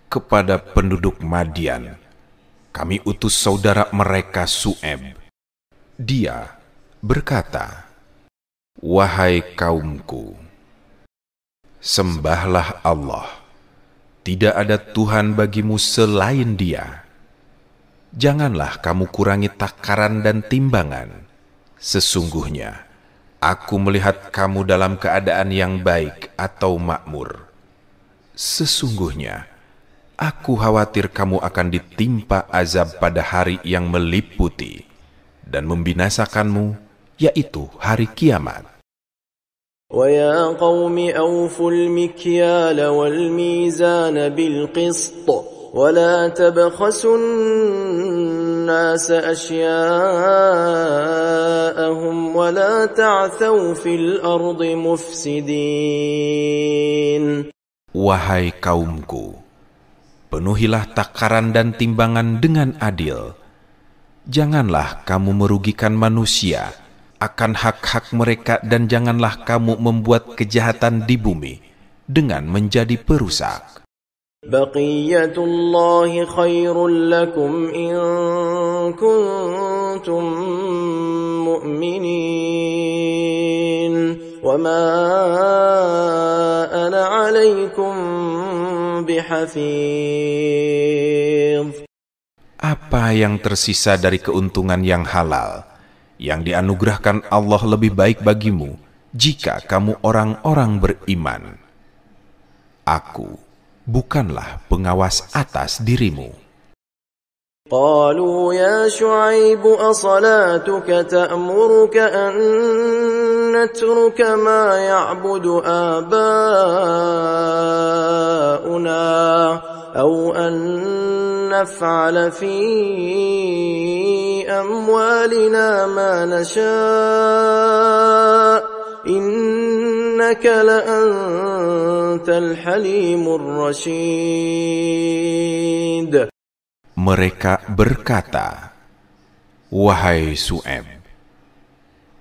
Kepada penduduk Madian, kami utus saudara mereka Su'eb. Dia berkata, "Wahai kaumku, sembahlah Allah. Tidak ada Tuhan bagimu selain Dia. Janganlah kamu kurangi takaran dan timbangan. Sesungguhnya, aku melihat kamu dalam keadaan yang baik atau makmur. Sesungguhnya, aku khawatir kamu akan ditimpa azab pada hari yang meliputi dan membinasakanmu, yaitu hari kiamat. وَيَا قَوْمِ أَوْفُوا الْمِكْيَالَ وَالْمِيزَانَ بِالْقِسْطِ وَلَا تَبْخَسُوا النَّاسَ أَشْيَاءَهُمْ وَلَا تَعْثَوْا فِي الْأَرْضِ مُفْسِدِينَ. Wahai kaumku, penuhilah takaran dan timbangan dengan adil. Janganlah kamu merugikan manusia akan hak-hak mereka, dan janganlah kamu membuat kejahatan di bumi dengan menjadi perusak. Baqiyatullahi khairul lakum in kuntum mu'minin wa ma ana 'alaikum bihafidh. Apa yang tersisa dari keuntungan yang halal yang dianugerahkan Allah lebih baik bagimu jika kamu orang-orang beriman. Aku bukanlah pengawas atas dirimu. Qalu ya Shu'aib asalatuka ta'muruka an natruka ma ya'budu aba'una aw an naf'ala fi أموالنا ما نشاء إنك لأنت الحليم الرشيد. Mereka berkata, "Wahai Su'eb,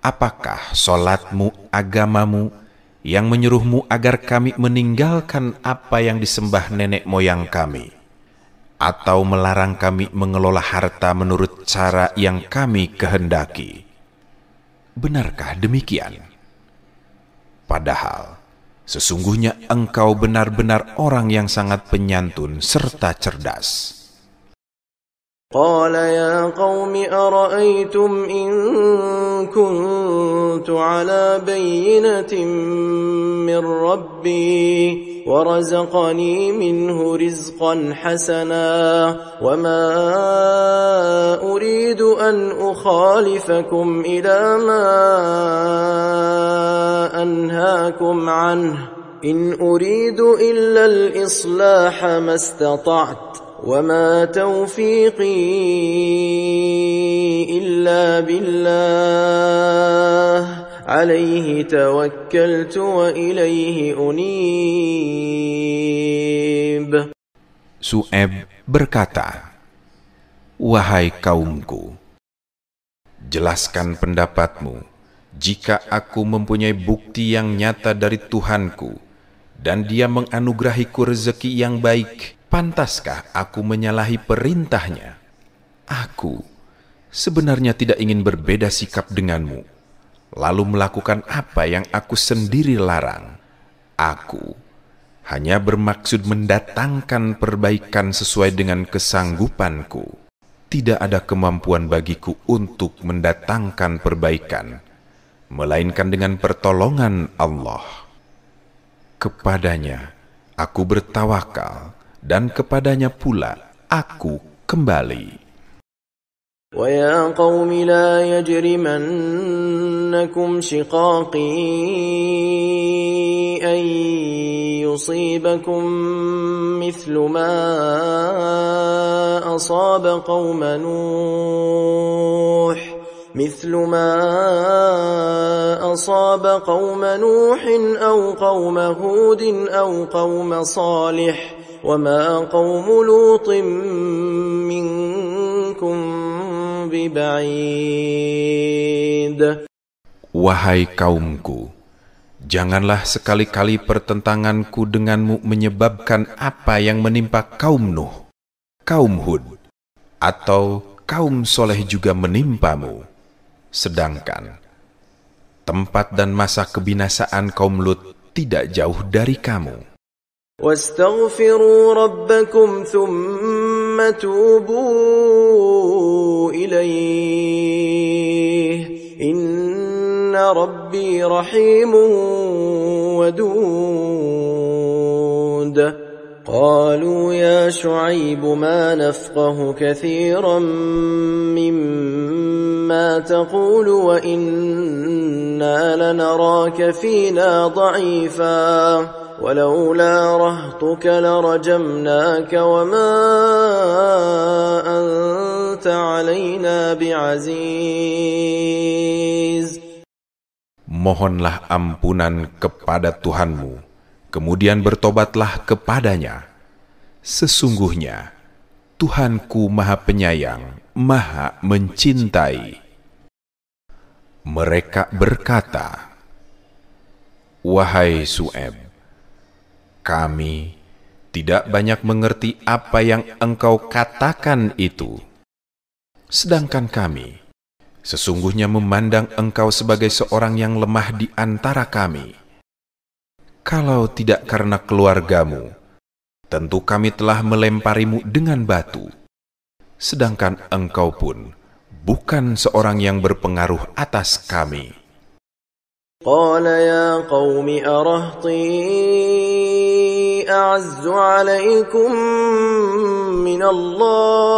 apakah solatmu, agamamu, yang menyuruhmu agar kami meninggalkan apa yang disembah nenek moyang kami, atau melarang kami mengelola harta menurut cara yang kami kehendaki? Benarkah demikian? Padahal sesungguhnya engkau benar-benar orang yang sangat penyantun serta cerdas." قال يا قوم أرأيتم إن كنت على بينة من ربي ورزقني منه رزقا حسنا وما أريد أن أخالفكم إلى ما أنهاكم عنه إن أريد إلا الإصلاح ما استطعت وما توفيقي إلا بالله عليه توكلت وإليه أنيب. Su'eb berkata, "Wahai kaumku, jelaskan pendapatmu jika aku mempunyai bukti yang nyata dari Tuhanku dan Dia menganugerahiku rezeki yang baik Pantaskah aku menyalahi perintahnya? Aku sebenarnya tidak ingin berbeda sikap denganmu, lalu melakukan apa yang aku sendiri larang. Aku hanya bermaksud mendatangkan perbaikan sesuai dengan kesanggupanku. Tidak ada kemampuan bagiku untuk mendatangkan perbaikan, melainkan dengan pertolongan Allah. Kepadanya aku bertawakal, dan kepadanya pula aku kembali. وَيَا قَوْمِ لَا يَجْرِمَنَّكُمْ شِقَاقِي أَنْ يُصِيبَكُمْ مِثْلُ مَا أَصَابَ قَوْمَ نُوحٍ أَوْ قَوْمَ هُودٍ أَوْ قَوْمَ صَالِحٍ وَمَا قَوْمُ لُوطٍ مِّنكُمْ بِبَعِيدٍ. Wahai kaumku, janganlah sekali-kali pertentanganku denganmu menyebabkan apa yang menimpa kaum Nuh, kaum Hud, atau kaum Soleh juga menimpamu. Sedangkan tempat dan masa kebinasaan kaum Lut tidak jauh dari kamu. وَاسْتَغْفِرُوا رَبَّكُمْ ثُمَّ تُوبُوا إِلَيْهِ إِنَّ رَبِّي رَحِيمٌ وَدُودٌ. قَالُوا يَا شُعَيْبُ مَا نَفْقَهُ كَثِيرًا مِّمَّا تَقُولُ وَإِنَّا لَنَرَاكَ فِينَا ضَعِيفًا وَلَوْلَا رَهْطُكَ لَرَجَمْنَاكَ وَمَا أَنْتَ عَلَيْنَا بِعَزِيزٍ. Mohonlah ampunan kepada Tuhanmu, kemudian bertobatlah kepadanya. Sesungguhnya Tuhanku Maha Penyayang, Maha Mencintai. Mereka berkata, wahai Syuaib, kami tidak banyak mengerti apa yang engkau katakan itu. Sedangkan kami sesungguhnya memandang engkau sebagai seorang yang lemah di antara kami. Kalau tidak karena keluargamu, tentu kami telah melemparimu dengan batu. Sedangkan engkau pun bukan seorang yang berpengaruh atas kami. قال يا قوم أرهطي أعز عليكم من الله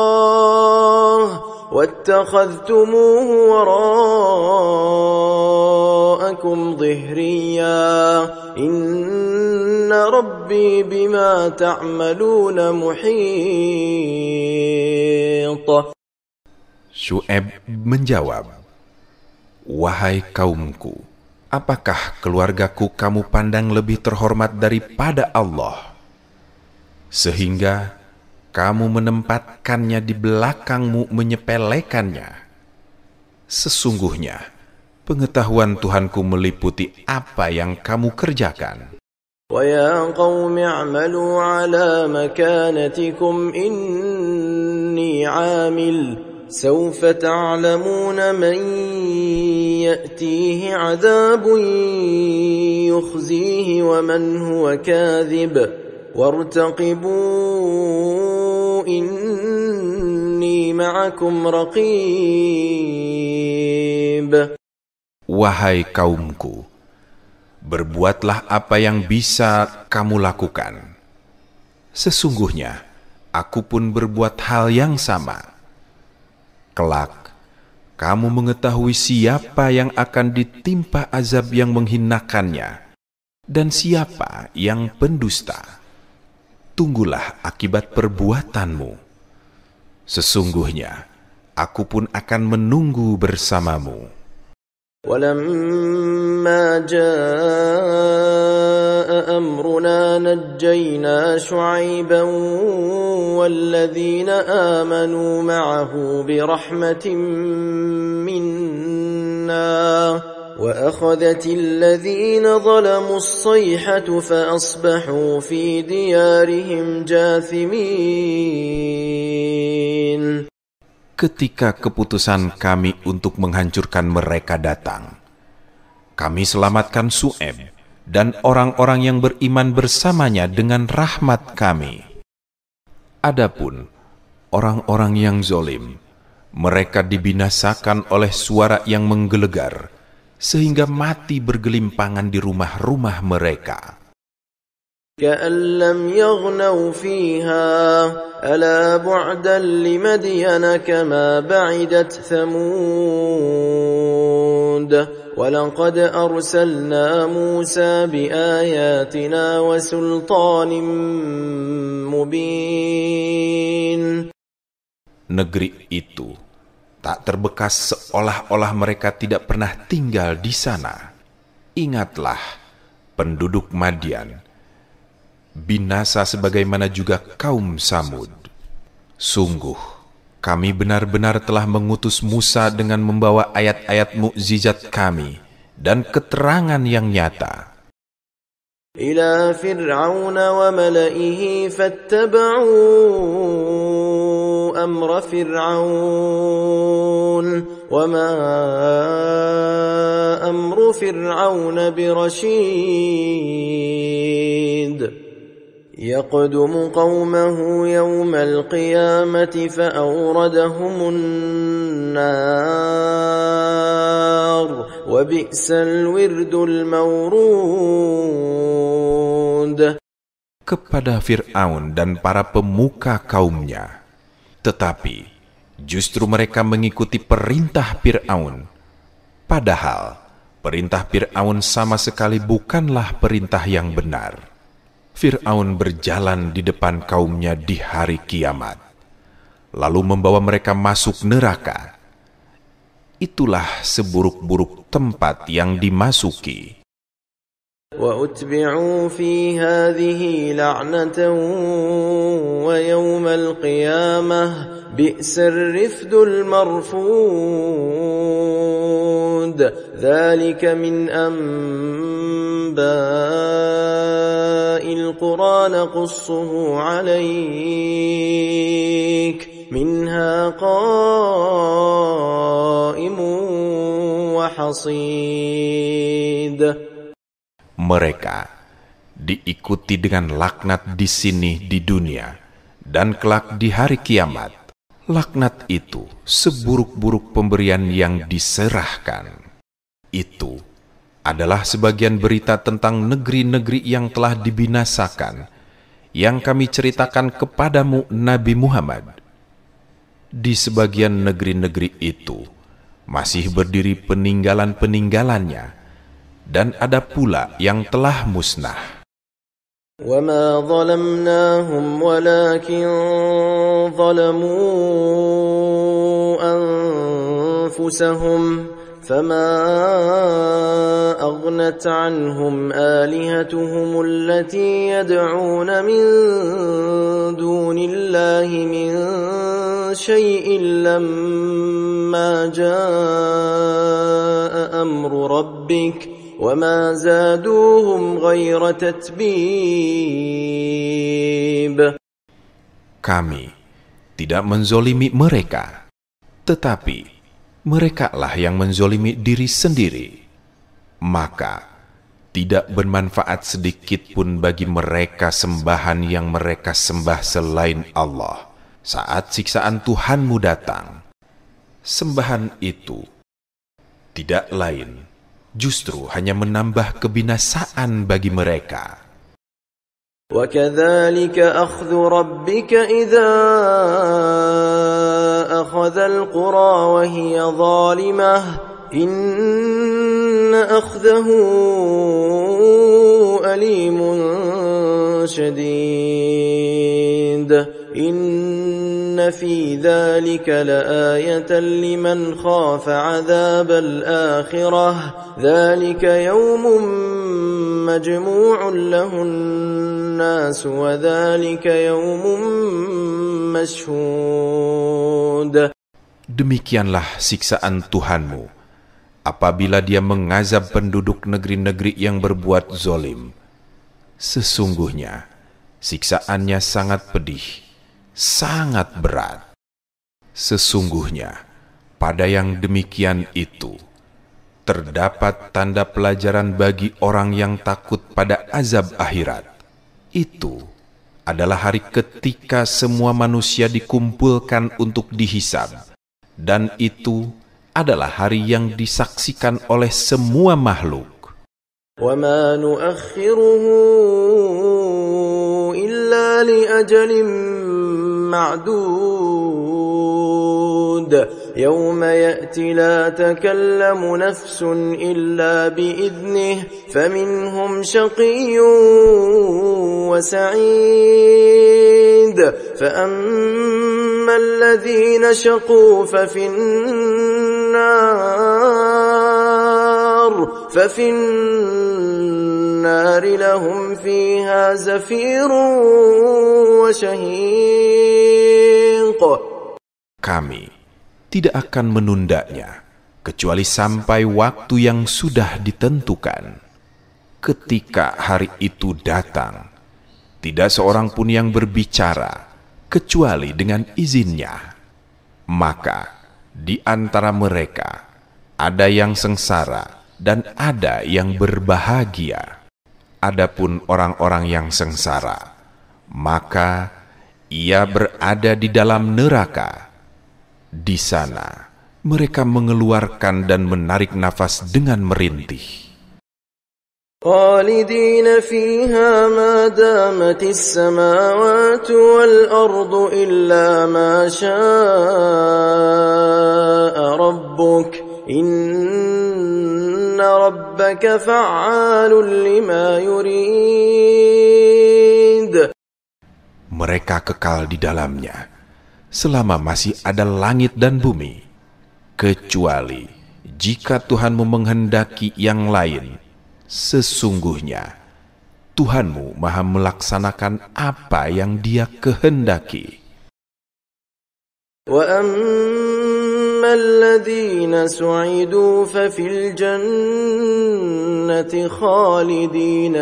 واتخذتموه وراءكم ظهريا إن ربي بما تعملون محيط. Syuaib menjawab, wahai kaumku, apakah keluargaku kamu pandang lebih terhormat daripada Allah, sehingga kamu menempatkannya di belakangmu menyepelekannya? Sesungguhnya pengetahuan Tuhanku meliputi apa yang kamu kerjakan. وَيَا قَوْمِ اعْمَلُوا عَلَى مَكَانَتِكُمْ إِنِّي عَامِلٌ سَوْفَ تَعْلَمُونَ مَنْ يَأْتِيهِ عَذَابٌ يُخْزِيهِ وَمَنْ هُوَ كَاذِبٌ وَارْتَقِبُوا إِنِّي مَعَكُمْ رَقِيبٌ. Wahai kaumku, berbuatlah apa yang bisa kamu lakukan. Sesungguhnya aku pun berbuat hal yang sama. Kelak kamu mengetahui siapa yang akan ditimpa azab yang menghinakannya dan siapa yang pendusta. Tunggulah akibat perbuatanmu. Sesungguhnya aku pun akan menunggu bersamamu. وَلَمَّا جَاءَ أَمْرُنَا نَجَّيْنَا شُعَيْبًا وَالَّذِينَ آمَنُوا مَعَهُ بِرَحْمَةٍ مِّنَّا وأخذت الذين ظلموا الصيحة فأصبحوا في ديارهم جاثمين. Ketika keputusan kami untuk menghancurkan mereka datang, kami selamatkan Syu'aib dan orang-orang yang beriman bersamanya dengan rahmat kami. Adapun orang-orang yang zalim, mereka dibinasakan oleh suara yang menggelegar, sehingga mati bergelimpangan di rumah-rumah mereka. كأن لم يغنوا فيها ألا بعدا لمدين كما بعدت ثمود ولقد أرسلنا موسى بآياتنا وسلطان مبين. Negeri itu tak terbekas seolah-olah mereka tidak pernah tinggal di sana. Ingatlah penduduk Madian, binasa sebagaimana juga kaum Samud. Sungguh, kami benar-benar telah mengutus Musa dengan membawa ayat-ayat mukjizat kami dan keterangan yang nyata. إلى فرعون وملئه فاتبعوا أمر فرعون وما أمر فرعون برشيد يقدم قومه يوم القيامة فأوردهم النار وبئس الورد المورود. Kepada Fir'aun dan para pemuka kaumnya, tetapi justru mereka mengikuti perintah Fir'aun, padahal perintah Fir'aun sama sekali bukanlah perintah yang benar. Fir'aun berjalan di depan kaumnya di hari kiamat, lalu membawa mereka masuk neraka. Itulah seburuk-buruk tempat yang dimasuki. وَأُتْبِعُوا فِي هَذِهِ لَعْنَةً وَيَوْمَ الْقِيَامَةِ بِئْسَ الرِّفْدُ الْمَرْفُودُ ذَلِكَ مِنْ أَنْبَاءِ الْقُرَى نَقُصُّهُ عَلَيْكَ مِنْهَا قَائِمٌ وَحَصِيدٌ. Mereka diikuti dengan laknat di sini di dunia, dan kelak di hari kiamat, laknat itu seburuk-buruk pemberian yang diserahkan. Itu adalah sebagian berita tentang negeri-negeri yang telah dibinasakan, yang kami ceritakan kepadamu Nabi Muhammad. Di sebagian negeri-negeri itu masih berdiri peninggalan-peninggalannya, dan ada pula yang telah musnah. وَمَا ظَلَمْنَاهُمْ وَلَكِنْ ظَلَمُوا أَنفُسَهُمْ فَمَا أَغْنَتْ عَنْهُمْ آلِهَتُهُمُ الَّتِي يَدْعُونَ مِنْ دُونِ اللَّهِ مِنْ شَيْءٍ لَمَّا جَاءَ أَمْرُ رَبِّكَ وَمَا زَادُوهُمْ غَيْرَ تَتْبِيبٍ. Kami tidak menzolimi mereka, tetapi merekalah yang menzolimi diri sendiri. Maka tidak bermanfaat sedikit pun bagi mereka sembahan yang mereka sembah selain Allah saat siksaan Tuhanmu datang. Sembahan itu tidak lain justru hanya menambah kebinasaan bagi mereka. وَكَذَلِكَ أَخْذُ رَبِّكَ إِذَا أَخَذَ الْقُرَى وَهِيَ ظَالِمَةٌ إِنَّ أَخْذَهُ أَلِيمٌ شَدِيدٌ إِنَّ فِي ذَلِكَ لَآيَةً لِمَنْ خَافَ عَذَابَ الْآخِرَةِ ذَلِكَ يَوْمٌ مَجْمُوعٌ لَهُ النَّاسُ وَذَلِكَ يَوْمٌ مَشْهُودٌ. Demikianlah siksaan Tuhanmu apabila Dia mengazab penduduk negeri-negeri yang berbuat zolim. Sesungguhnya siksaannya sangat pedih, sangat berat. Sesungguhnya pada yang demikian itu terdapat tanda pelajaran bagi orang yang takut pada azab akhirat. Itu adalah hari ketika semua manusia dikumpulkan untuk dihisab, dan itu adalah hari yang disaksikan oleh semua makhluk. وَمَا نُؤَخِّرُهُ إِلَّا لِأَجَلٍ مَّعْدُودٍ يَوْمَ يَأْتِ لَا تَكَلَّمُ نَفْسٌ إِلَّا بِإِذْنِهِ فَمِنْهُمْ شَقِيٌّ وَسَعِيدٌ فَأَمَّا الَّذِينَ شَقُوا فَفِي النَّارِ لَهُمْ فِيهَا زَفِيرٌ وَشَهِيقٌ. Kami tidak akan menundanya kecuali sampai waktu yang sudah ditentukan. Ketika hari itu datang, tidak seorang pun yang berbicara kecuali dengan izinnya. Maka di antara mereka ada yang sengsara dan ada yang berbahagia. Adapun orang-orang yang sengsara, maka ia berada di dalam neraka. Di sana mereka mengeluarkan dan menarik nafas dengan merintih. خالدين فيها ما دامت السماوات والأرض إلا ما شاء ربك إن ربك فعال لما يريد. Mereka kekal di dalamnya selama masih ada langit dan bumi, kecuali jika Tuhanmu menghendaki yang lain. Sesungguhnya Tuhanmu maha melaksanakan apa yang Dia kehendaki. وَأَمَّا الَّذِينَ سُعِدُوا فَفِي الْجَنَّةِ خَالِدِينَ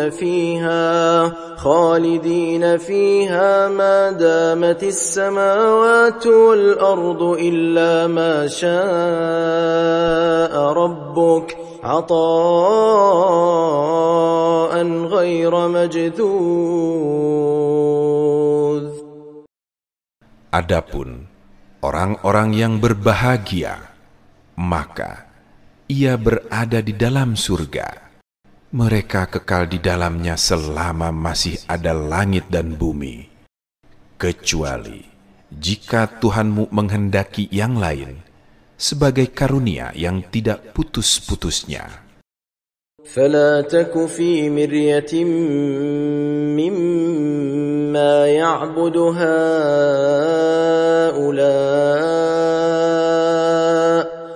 فِيهَا مَا دَامَتِ السَّمَاوَاتُ وَالْأَرْضُ إِلَّا مَا شَاءَ رَبُّكَ عطاء غير مجذوذ. Adapun orang-orang yang berbahagia, maka ia berada di dalam surga. Mereka kekal di dalamnya selama masih ada langit dan bumi, kecuali jika Tuhanmu menghendaki yang lain, sebagai karunia yang tidak putus-putusnya. فَلَا تَكُ فِي مِرْيَةٍ مِّمَّا يَعْبُدُ هَؤُلَاءِ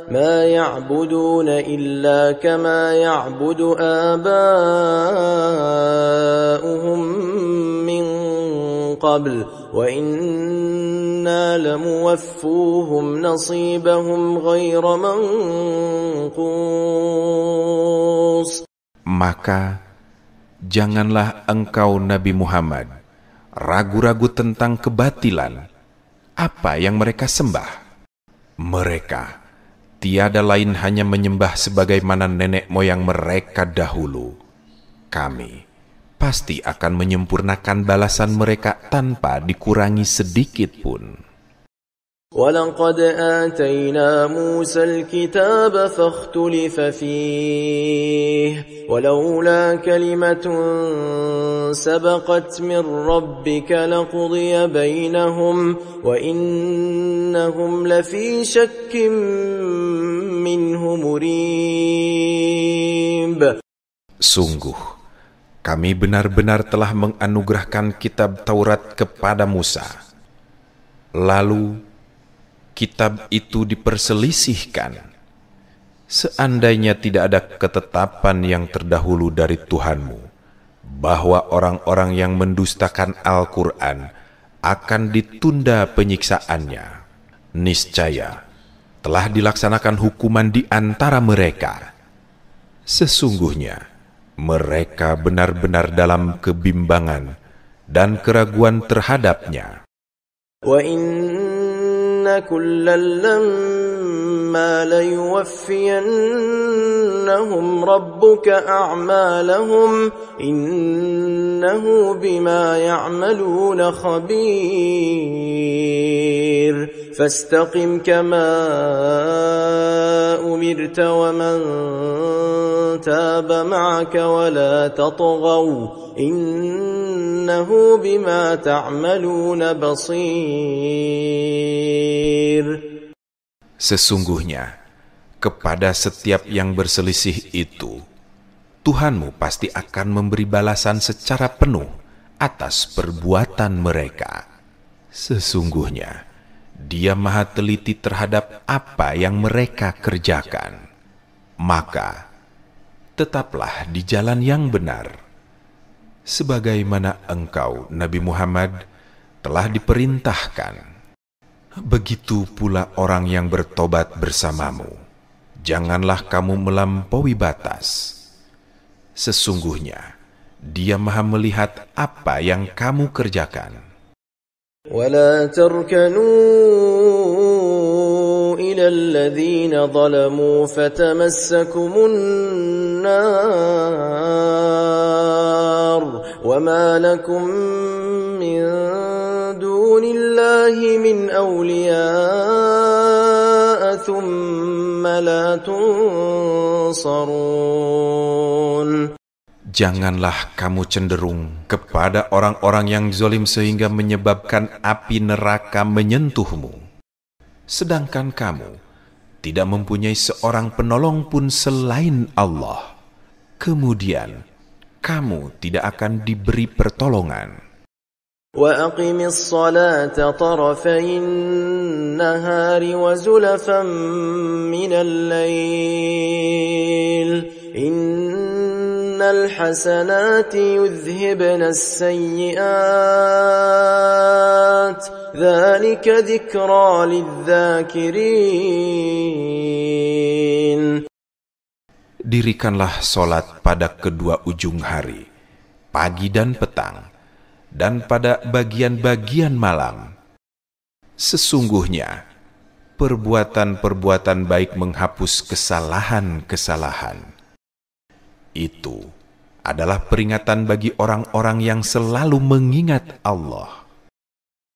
مَا يَعْبُدُونَ إِلَّا كَمَا يَعْبُدُ آبَاؤُهُمْ مِّن قَبْلُ وَإِنَّا لَمُوَفُّوهُمْ نَصِيبَهُمْ غَيْرَ مَنقُوصٍ. Maka janganlah engkau Nabi Muhammad ragu-ragu tentang kebatilan apa yang mereka sembah. Mereka tiada lain hanya menyembah sebagaimana nenek moyang mereka dahulu. Kami pasti akan menyempurnakan balasan mereka tanpa dikurangi sedikit pun. وَلَقَدْ آتَيْنَا مُوسَى الْكِتَابَ فَاخْتُلِفَ فِيهِ وَلَوْلَا كَلِمَةٌ سَبَقَتْ مِنْ رَبِّكَ لَقُضِيَ بَيْنَهُمْ وَإِنَّهُمْ لَفِي شَكٍّ مِّنْهُ مُرِيبٍ. Sungguh, kami benar-benar telah menganugerahkan kitab Taurat kepada Musa. Lalu kitab itu diperselisihkan. Seandainya tidak ada ketetapan yang terdahulu dari Tuhanmu, bahwa orang-orang yang mendustakan Al-Quran akan ditunda penyiksaannya, niscaya telah dilaksanakan hukuman di antara mereka. Sesungguhnya mereka benar-benar dalam kebimbangan dan keraguan terhadapnya. Wa inna kullan lamma layuwaffiyannahum rabbuka a'malahum innahu bima ya'maluna khabir. فاستقم كما أمرت ومن تاب معك ولا تطغوا إنه بما تعملون بصير. Sesungguhnya kepada setiap yang berselisih itu Tuhanmu pasti akan memberi balasan secara penuh atas perbuatan mereka. Sesungguhnya Dia maha teliti terhadap apa yang mereka kerjakan. Maka, tetaplah di jalan yang benar. Sebagaimana engkau, Nabi Muhammad, telah diperintahkan. Begitu pula orang yang bertobat bersamamu. Janganlah kamu melampaui batas. Sesungguhnya, Dia maha melihat apa yang kamu kerjakan. ولا تركنوا إلى الذين ظلموا فتمسكم النار وما لكم من دون الله من أولياء ثم لا تنصرون. Janganlah kamu cenderung kepada orang-orang yang zalim sehingga menyebabkan api neraka menyentuhmu. Sedangkan kamu tidak mempunyai seorang penolong pun selain Allah. Kemudian kamu tidak akan diberi pertolongan. وَأَقِمِ الصَّلَاةَ طَرَفَيِ النَّهَارِ وَزُلَفًا مِنَ اللَّيْلِ إِنَّ الْحَسَنَاتِ يُذْهِبْنَ السَّيِّئَاتِ ذَلِكَ ذِكْرَى لِلذَّاكِرِينَ. Dirikanlah solat pada kedua ujung hari, pagi dan petang, dan pada bagian-bagian malam. Sesungguhnya, perbuatan-perbuatan baik menghapus kesalahan-kesalahan. Itu adalah peringatan bagi orang-orang yang selalu mengingat Allah.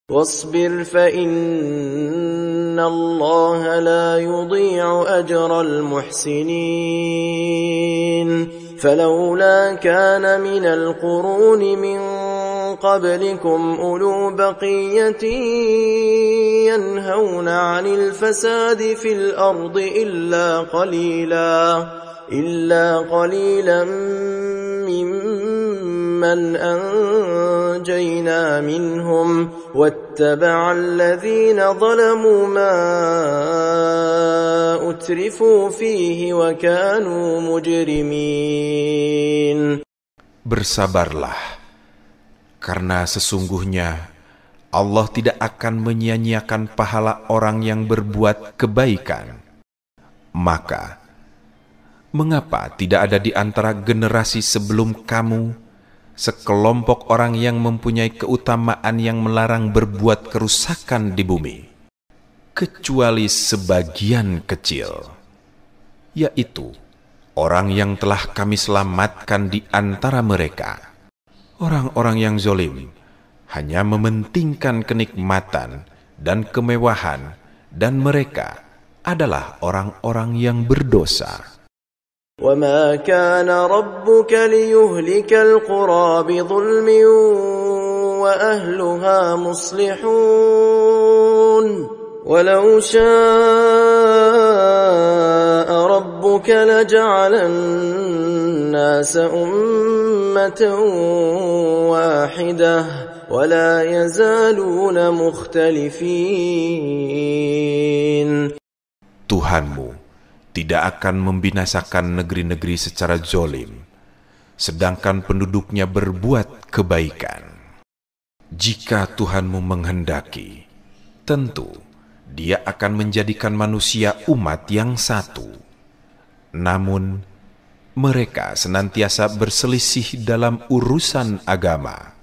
وَاصْبِرْ فَإِنَّ اللَّهَ لَا يُضِيعُ أَجْرَ الْمُحْسِنِينَ فَلَوْلَا كَانَ مِنَ الْقُرُونِ مِنْ قَبْلِكُمْ أُولُو بَقِيَّةٍ يَنْهَوْنَ عَنِ الْفَسَادِ فِي الْأَرْضِ إِلَّا قَلِيلًا مِّمَّنْ أَنْجَيْنَا مِنْهُمْ وَاتَّبَعَ الَّذِينَ ظَلَمُوا مَا أُتْرِفُوا فِيهِ وَكَانُوا مُجْرِمِينَ. Bersabarlah, karena sesungguhnya Allah tidak akan menyia-nyiakan pahala orang yang berbuat kebaikan. Maka, mengapa tidak ada di antara generasi sebelum kamu sekelompok orang yang mempunyai keutamaan yang melarang berbuat kerusakan di bumi, kecuali sebagian kecil, yaitu orang yang telah kami selamatkan di antara mereka. Orang-orang yang zalim hanya mementingkan kenikmatan dan kemewahan, dan mereka adalah orang-orang yang berdosa. وَمَا كَانَ رَبُّكَ لِيُهْلِكَ الْقُرَى بِظُلْمٍ وَأَهْلُهَا مُصْلِحُونَ وَلَوْ شَاءَ رَبُّكَ لَجَعَلَ النَّاسَ أُمَّةً وَاحِدَةً وَلَا يَزَالُونَ مُخْتَلِفِينَ. Tuhanmu tidak akan membinasakan negeri-negeri secara zalim, sedangkan penduduknya berbuat kebaikan. Jika Tuhanmu menghendaki, tentu Dia akan menjadikan manusia umat yang satu. Namun, mereka senantiasa berselisih dalam urusan agama.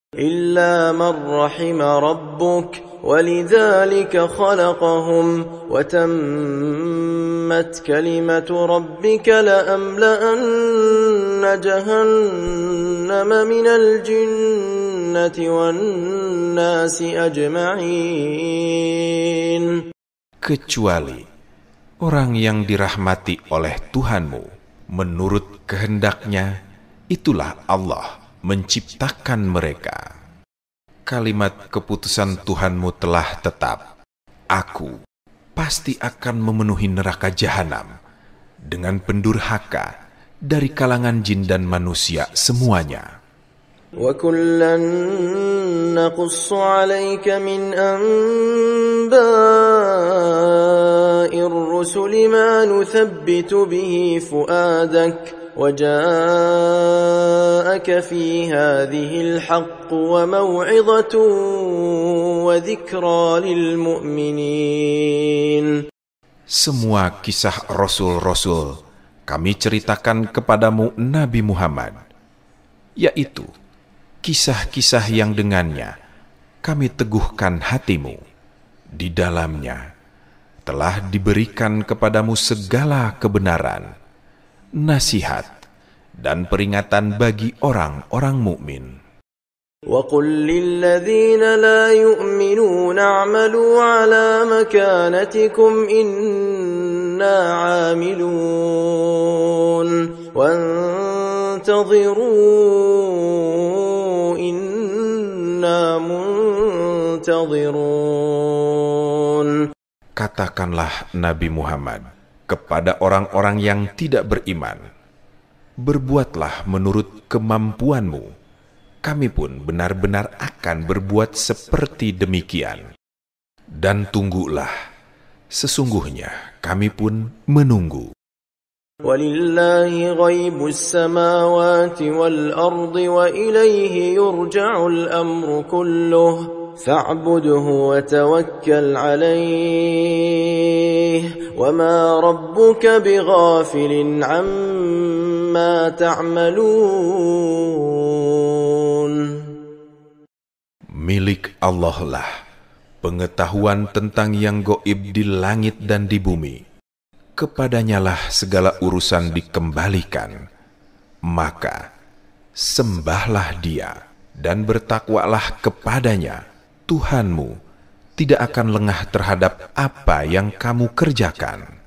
إلا من رحم ربك ولذلك خلقهم وتمت كلمة ربك لأملأن جهنم من الجنة والناس أجمعين. Kecuali orang yang dirahmati oleh Tuhanmu menurut kehendaknya, itulah Allah menciptakan mereka. Kalimat keputusan Tuhanmu telah tetap. Aku pasti akan memenuhi neraka jahanam dengan pendurhaka dari kalangan jin dan manusia semuanya. وَكُلًّا نَقُصُّ عَلَيْكَ مِنْ أَنْبَاءِ الرُّسُلِ مَا نُثَبِّتُ بِهِ فُؤَادَكَ وَجَاءَكَ فِي هَذِهِ الْحَقُّ وَمَوْعِظَةٌ وَذِكْرَى لِلْمُؤْمِنِينَ. Semua kisah Rasul-Rasul kami ceritakan kepadamu Nabi Muhammad, yaitu kisah-kisah yang dengannya kami teguhkan hatimu. Di dalamnya telah diberikan kepadamu segala kebenaran, nasihat, dan peringatan bagi orang-orang mukmin. وَقُلْ لِلَّذِينَ لَا يُؤْمِنُونَ اعْمَلُوا عَلَى مَكَانَتِكُمْ إِنَّا عَامِلُونَ وَانْتَظِرُوا إِنَّا مُنْتَظِرُونَ. Katakanlah Nabi Muhammad kepada orang-orang yang tidak beriman, berbuatlah menurut kemampuanmu. Kami pun benar-benar akan berbuat seperti demikian. Dan tunggulah, sesungguhnya kami pun menunggu. وَلِلَّهِ غَيْبُ السَّمَاوَاتِ وَالْأَرْضِ وَإِلَيْهِ يُرْجَعُ الْأَمْرُ كُلُّهُ فَاعْبُدْهُ وَتَوَكَّلْ عَلَيْهِ وَمَا رَبُّكَ بِغَافِلٍ عَمَّا تَعْمَلُونَ. Milik Allah lah pengetahuan tentang yang gaib di langit dan di bumi. Kepadanyalah segala urusan dikembalikan. Maka sembahlah Dia dan bertakwalah kepadanya. Tuhanmu tidak akan lengah terhadap apa yang kamu kerjakan.